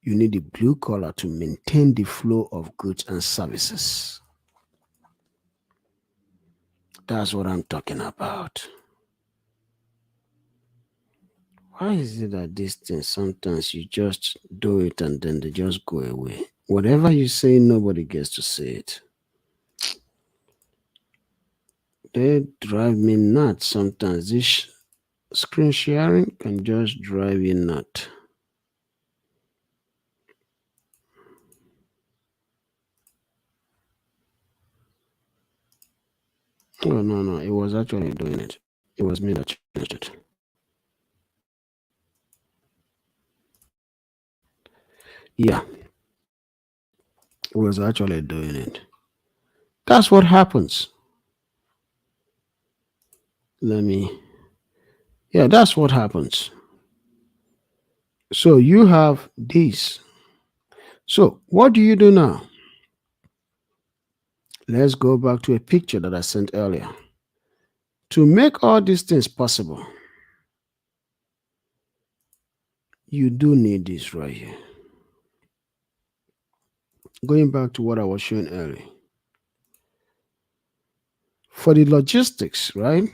You need the blue collar to maintain the flow of goods and services. That's what I'm talking about. Why is it that these things, sometimes you just do it and then they just go away? Whatever you say, nobody gets to say it. They drive me nuts sometimes. This screen sharing can just drive you nuts. Oh, no, it was actually doing it. It was me that changed it. Yeah, it was actually doing it. That's what happens. That's what happens. So you have this. So what do you do now? Let's go back to a picture that I sent earlier. To make all these things possible, you do need this right here. Going back to what I was showing earlier. For the logistics, right?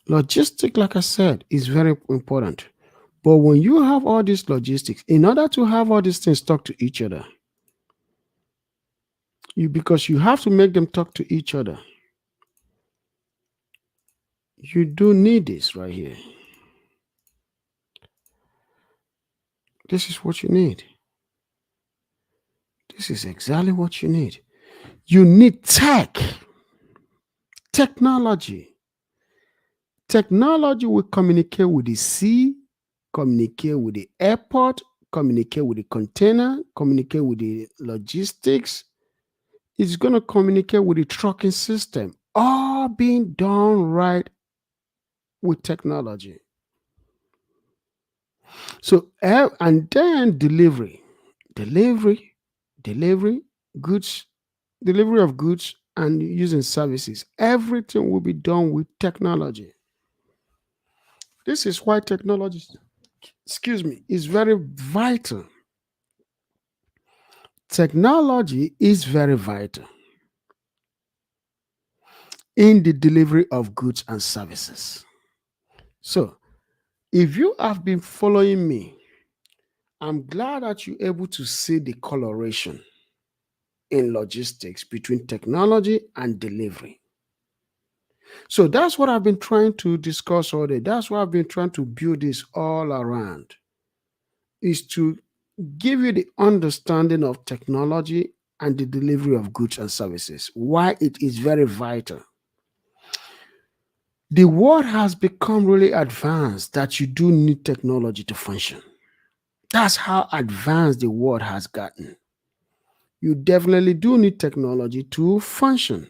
Logistic, like I said, is very important. But when you have all these logistics, in order to have all these things talk to each other, because you have to make them talk to each other, you do need this right here. This is what you need. This is exactly what you need. You need technology. Technology will communicate with the sea, communicate with the airport, communicate with the container, communicate with the logistics. It's going to communicate with the trucking system, all being done right with technology. So, and then delivery, goods, delivery of goods and using services. Everything will be done with technology. This is why technology, is very vital. Technology is very vital in the delivery of goods and services. So, if you have been following me, I'm glad that you're able to see the coloration in logistics between technology and delivery. So that's what I've been trying to discuss all day. That's what I've been trying to build this all around, is to give you the understanding of technology and the delivery of goods and services, why it is very vital. The world has become really advanced that you do need technology to function. That's how advanced the world has gotten. You definitely do need technology to function.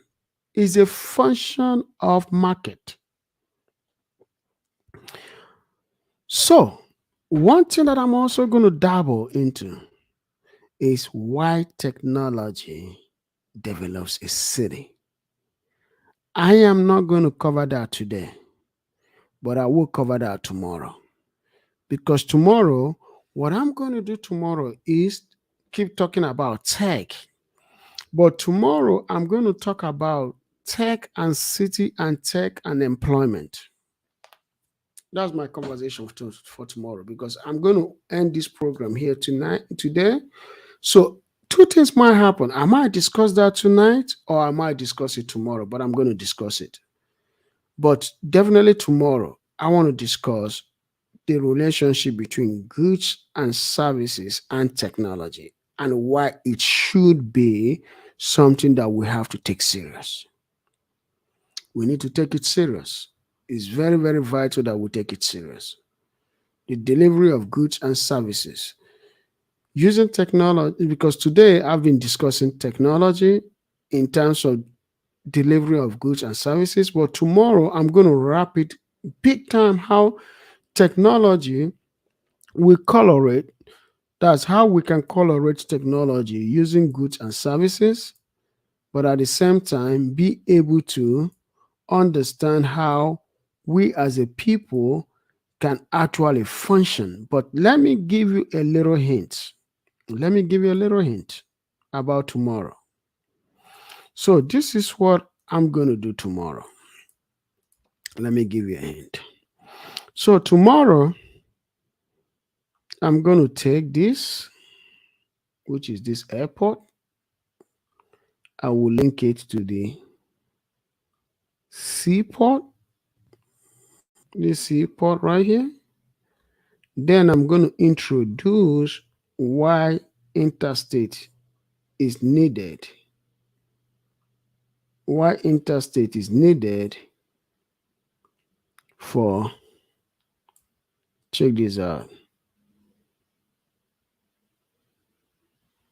It's a function of market. So, one thing that I'm also going to dabble into is why technology develops a city. I am not going to cover that today, but I will cover that tomorrow. Because tomorrow, what I'm going to do tomorrow is keep talking about tech. But tomorrow, I'm going to talk about tech and city and tech and employment. That's my conversation for tomorrow, because I'm going to end this program here today. So two things might happen. I might discuss that tonight or I might discuss it tomorrow, but I'm going to discuss it. But definitely tomorrow, I want to discuss the relationship between goods and services and technology, and why it should be something that we have to take serious. We need to take it serious. It's very, very vital that we take it serious. The delivery of goods and services using technology, because today I've been discussing technology in terms of delivery of goods and services, but tomorrow I'm going to wrap it big time how technology will colorate. That's how we can colorate technology using goods and services, but at the same time be able to understand how we as a people can actually function. But let me give you a little hint. Let me give you a little hint about tomorrow. So this is what I'm going to do tomorrow. Let me give you a hint. So tomorrow, I'm going to take this, which is this airport. I will link it to the seaport, this seaport right here. Then I'm going to introduce why interstate is needed. Why interstate is needed for, check this out.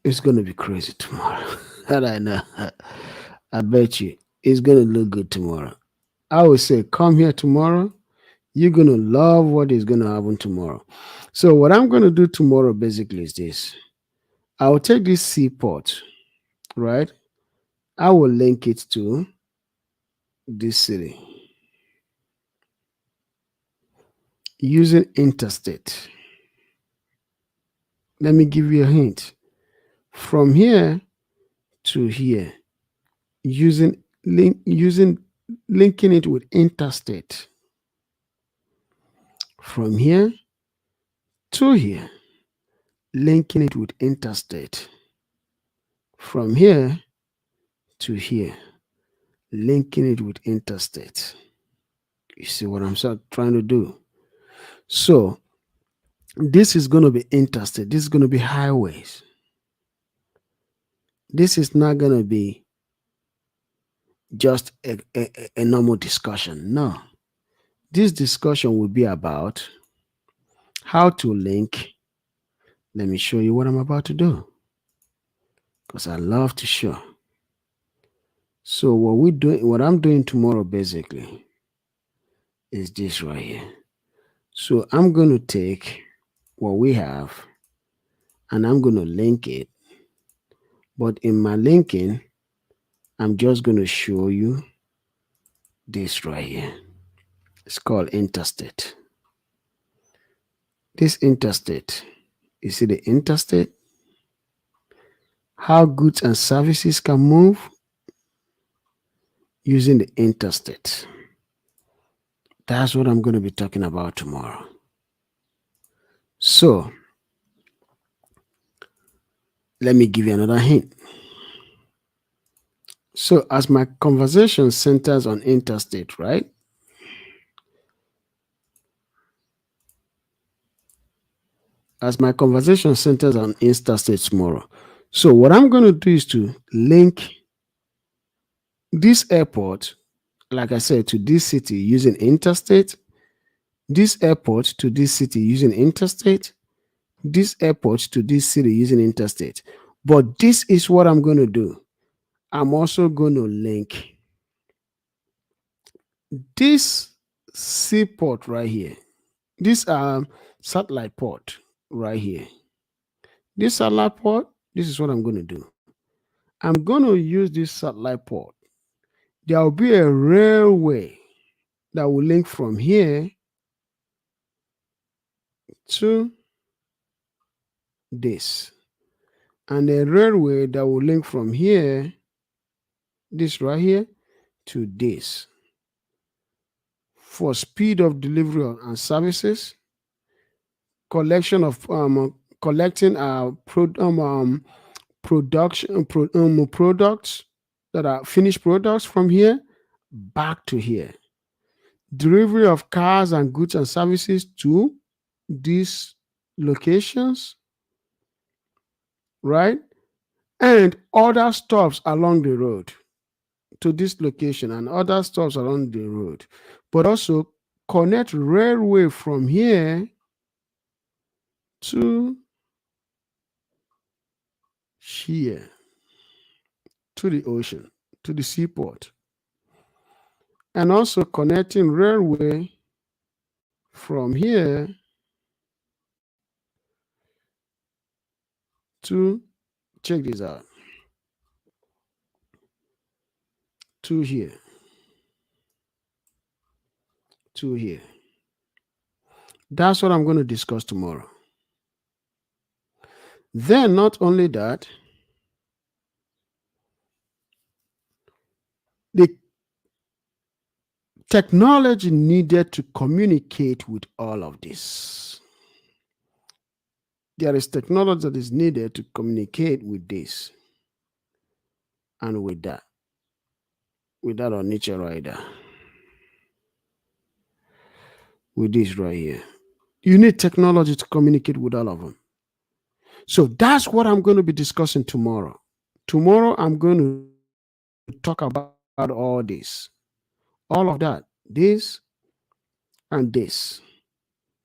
It's going to be crazy tomorrow. That I know. I bet you it's going to look good tomorrow. I would say, come here tomorrow. You're going to love what is going to happen tomorrow. So, what I'm going to do tomorrow basically is this. I will take this seaport, right? I will link it to this city using interstate. Let me give you a hint. From here to here, using linking it with interstate. from here to here, linking it with interstate. From here to here, linking it with interstate. You see what I'm trying to do? So this is going to be interstate. This is going to be highways. This is not going to be just a normal discussion. No. This discussion will be about how to link. Let me show you what I'm about to do, because I love to show. So what I'm doing tomorrow basically is this right here. So I'm going to take what we have and I'm going to link it. But in my linking, I'm just going to show you this right here. It's called interstate. This interstate, you see the interstate? How goods and services can move using the interstate. That's what I'm going to be talking about tomorrow. So, let me give you another hint. So, as my conversation centers on interstate, right? As my conversation centers on interstate tomorrow. So, what I'm going to do is to link this airport, like I said, to this city using interstate, this airport to this city using interstate, this airport to this city using interstate. But this is what I'm going to do. I'm also going to link this seaport right here, this satellite port right here. This satellite port, this is what I'm going to do. I'm going to use this satellite port. There will be a railway that will link from here to this, and a railway that will link from here, this right here, to this, for speed of delivery and services, collection of collecting products that are finished products from here back to here, delivery of cars and goods and services to these locations, right? And other stops along the road to this location and other stops along the road, but also connect railway from here to here, to the ocean, to the seaport, and also connecting railway from here to, check this out, to here, to here. That's what I'm going to discuss tomorrow. Then, not only that, the technology needed to communicate with all of this. There is technology that is needed to communicate with this and with that Onitsha right there, with this right here. You need technology to communicate with all of them. So that's what I'm going to be discussing tomorrow. Tomorrow, I'm going to talk about all this, all of that, this and this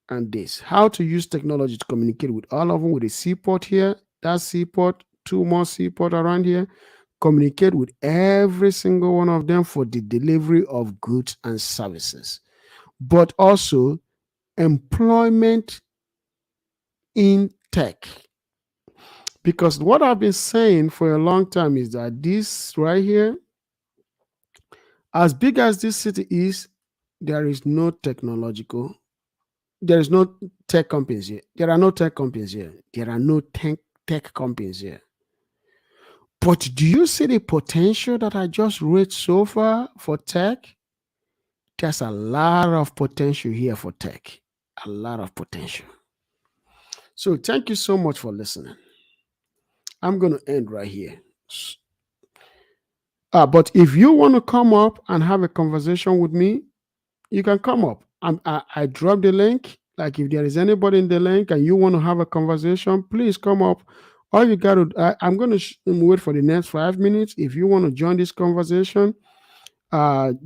and this. How to use technology to communicate with all of them, with a seaport here, that seaport, two more seaport around here, communicate with every single one of them for the delivery of goods and services, but also employment in tech. Because what I've been saying for a long time is that this right here, as big as this city is, there is no tech companies here. There are no tech companies here. There are no tech companies here. But do you see the potential that I just read so far for tech? There's a lot of potential here for tech. a lot of potential. So thank you so much for listening. I'm going to end right here. But if you want to come up and have a conversation with me, you can come up. I dropped the link. Like if there is anybody in the link and you want to have a conversation, please come up. All you got to, I'm going to wait for the next 5 minutes. If you want to join this conversation,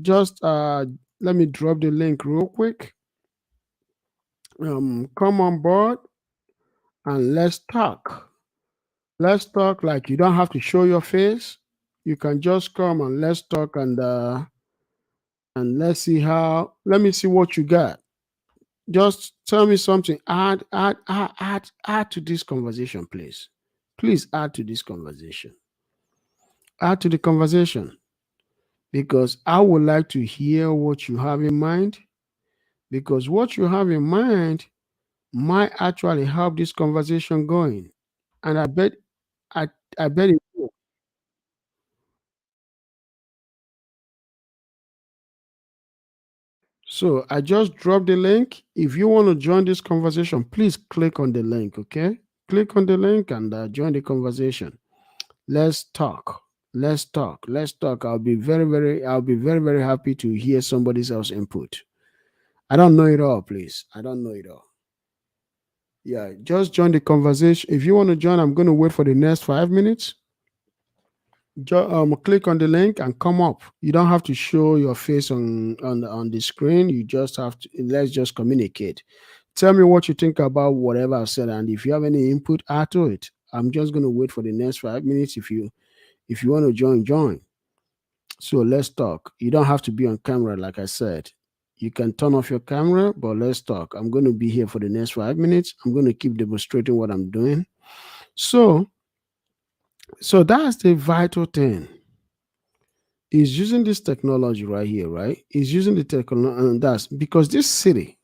just let me drop the link real quick. Come on board and let's talk. Let's talk. Like you don't have to show your face. You can just come and let's talk and let's see how. Let me see what you got. Just tell me something. Add to this conversation, please. Please add to this conversation. Add to the conversation because I would like to hear what you have in mind. Because what you have in mind might actually help this conversation going. And I, I bet it will. So I just dropped the link. If you want to join this conversation, please click on the link, okay? Click on the link and join the conversation. Let's talk. Let's talk. Let's talk. I'll be very, very happy to hear somebody else's input. I don't know it all, please. I don't know it all. Yeah, just join the conversation. If you want to join, I'm going to wait for the next 5 minutes. Click on the link and come up. You don't have to show your face on the screen. You just have to. Let's just communicate. Tell me what you think about whatever I've said, and if you have any input, add to it. I'm just going to wait for the next 5 minutes. If you want to join, join. So let's talk. You don't have to be on camera, like I said. You can turn off your camera, but let's talk. I'm going to be here for the next 5 minutes. I'm going to keep demonstrating what I'm doing. So that's the vital thing. Is using this technology right here, right? Is using the technology, and that's because this city,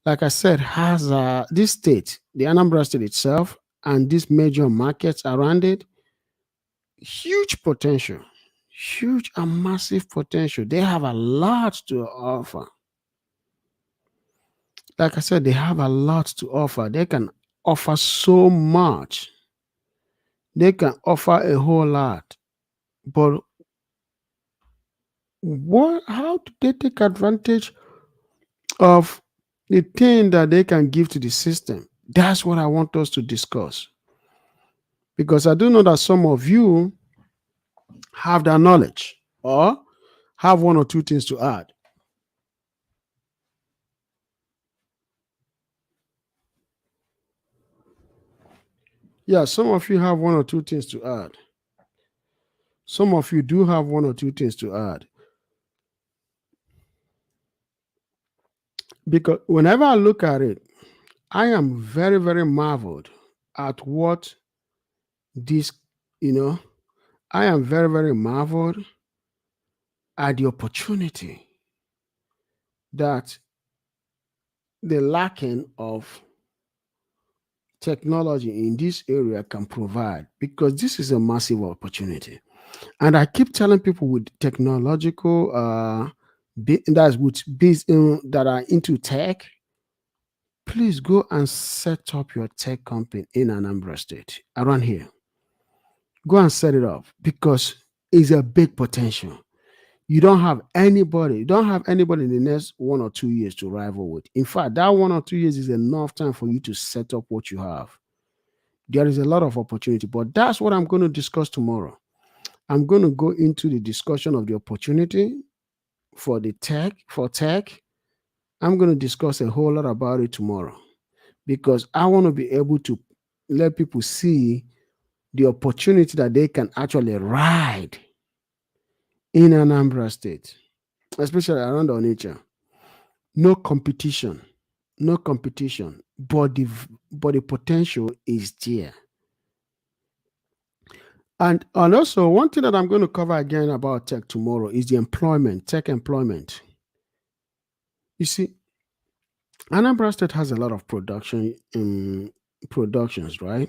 like I said, has this state, the Anambra state itself, and these major markets around it, huge potential, huge and massive potential. They have a lot to offer. Like I said, they have a lot to offer. They can offer so much. They can offer a whole lot. But how do they take advantage of the thing that they can give to the system? That's what I want us to discuss. Because I do know that some of you have that knowledge or have one or two things to add. Yeah, some of you have one or two things to add. Some of you do have one or two things to add. Because whenever I look at it, I am very, very marveled at what this, I am very, very marveled at the opportunity that the lacking of technology in this area can provide, because this is a massive opportunity. And I keep telling people with technological that are into tech, please go and set up your tech company in Anambra State around here. Go and set it up because it's a big potential. You don't have anybody in the next 1 or 2 years to rival with. In fact, that 1 or 2 years is enough time for you to set up what you have. There is a lot of opportunity, but that's what I'm going to discuss tomorrow. I'm going to go into the discussion of the opportunity for tech. I'm going to discuss a whole lot about it tomorrow because I want to be able to let people see the opportunity that they can actually ride in Anambra State, especially around Onitsha. No competition, but the potential is there. And also, one thing that I'm going to cover again about tech tomorrow is the tech employment. You see, Anambra State has a lot of productions, right?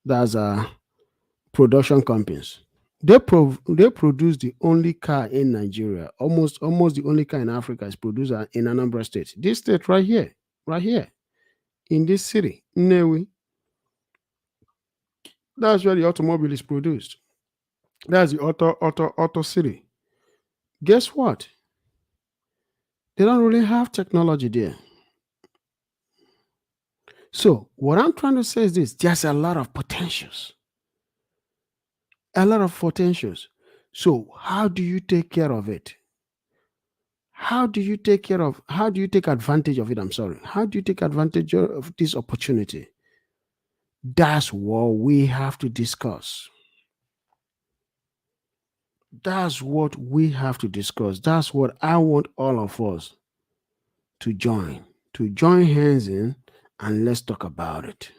That's production companies. They produce the only car in Nigeria. Almost the only car in Africa is produced in Anambra State. This state right here. right here in this city, Nnewi. That's where the automobile is produced. That's the auto city. Guess what? They don't really have technology there. So what I'm trying to say is this: there's a lot of potentials. A lot of potentials. So how do you take care of it? How do you take advantage of it? I'm sorry. How do you take advantage of this opportunity? That's what we have to discuss. That's what we have to discuss. That's what I want all of us to join hands in, and let's talk about it.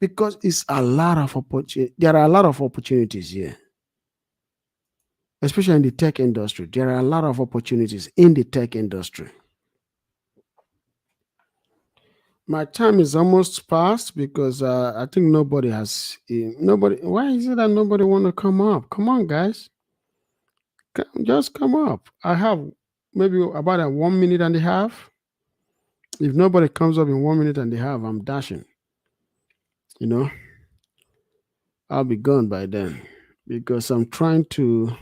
Because it's a lot of opportunity. There are a lot of opportunities here, especially in the tech industry. There are a lot of opportunities in the tech industry. My time is almost past because I think nobody has nobody. Why is it that nobody want to come up? Come on, guys, just come up. I have maybe about a 1 minute and a half. If nobody comes up in 1 minute and a half, I'm dashing. You know, I'll be gone by then because I'm trying to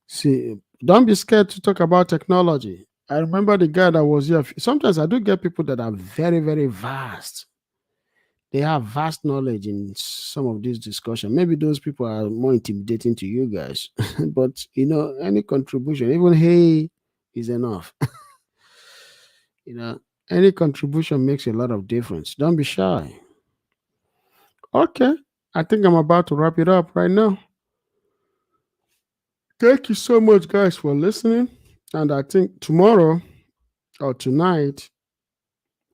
see. Don't be scared to talk about technology. I remember the guy that was here. Sometimes I do get people that are very, very vast. They have vast knowledge in some of these discussions. Maybe those people are more intimidating to you guys, but any contribution, even hey, is enough. you know, any contribution makes a lot of difference. Don't be shy. Okay, I think I'm about to wrap it up right now. Thank you so much, guys, for listening. And I think tomorrow or tonight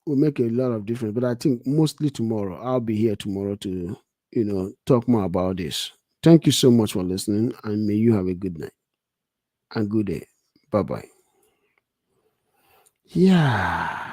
will make a lot of difference. But I think mostly tomorrow, I'll be here tomorrow to, talk more about this. Thank you so much for listening, and may you have a good night and good day. Bye bye. Yeah.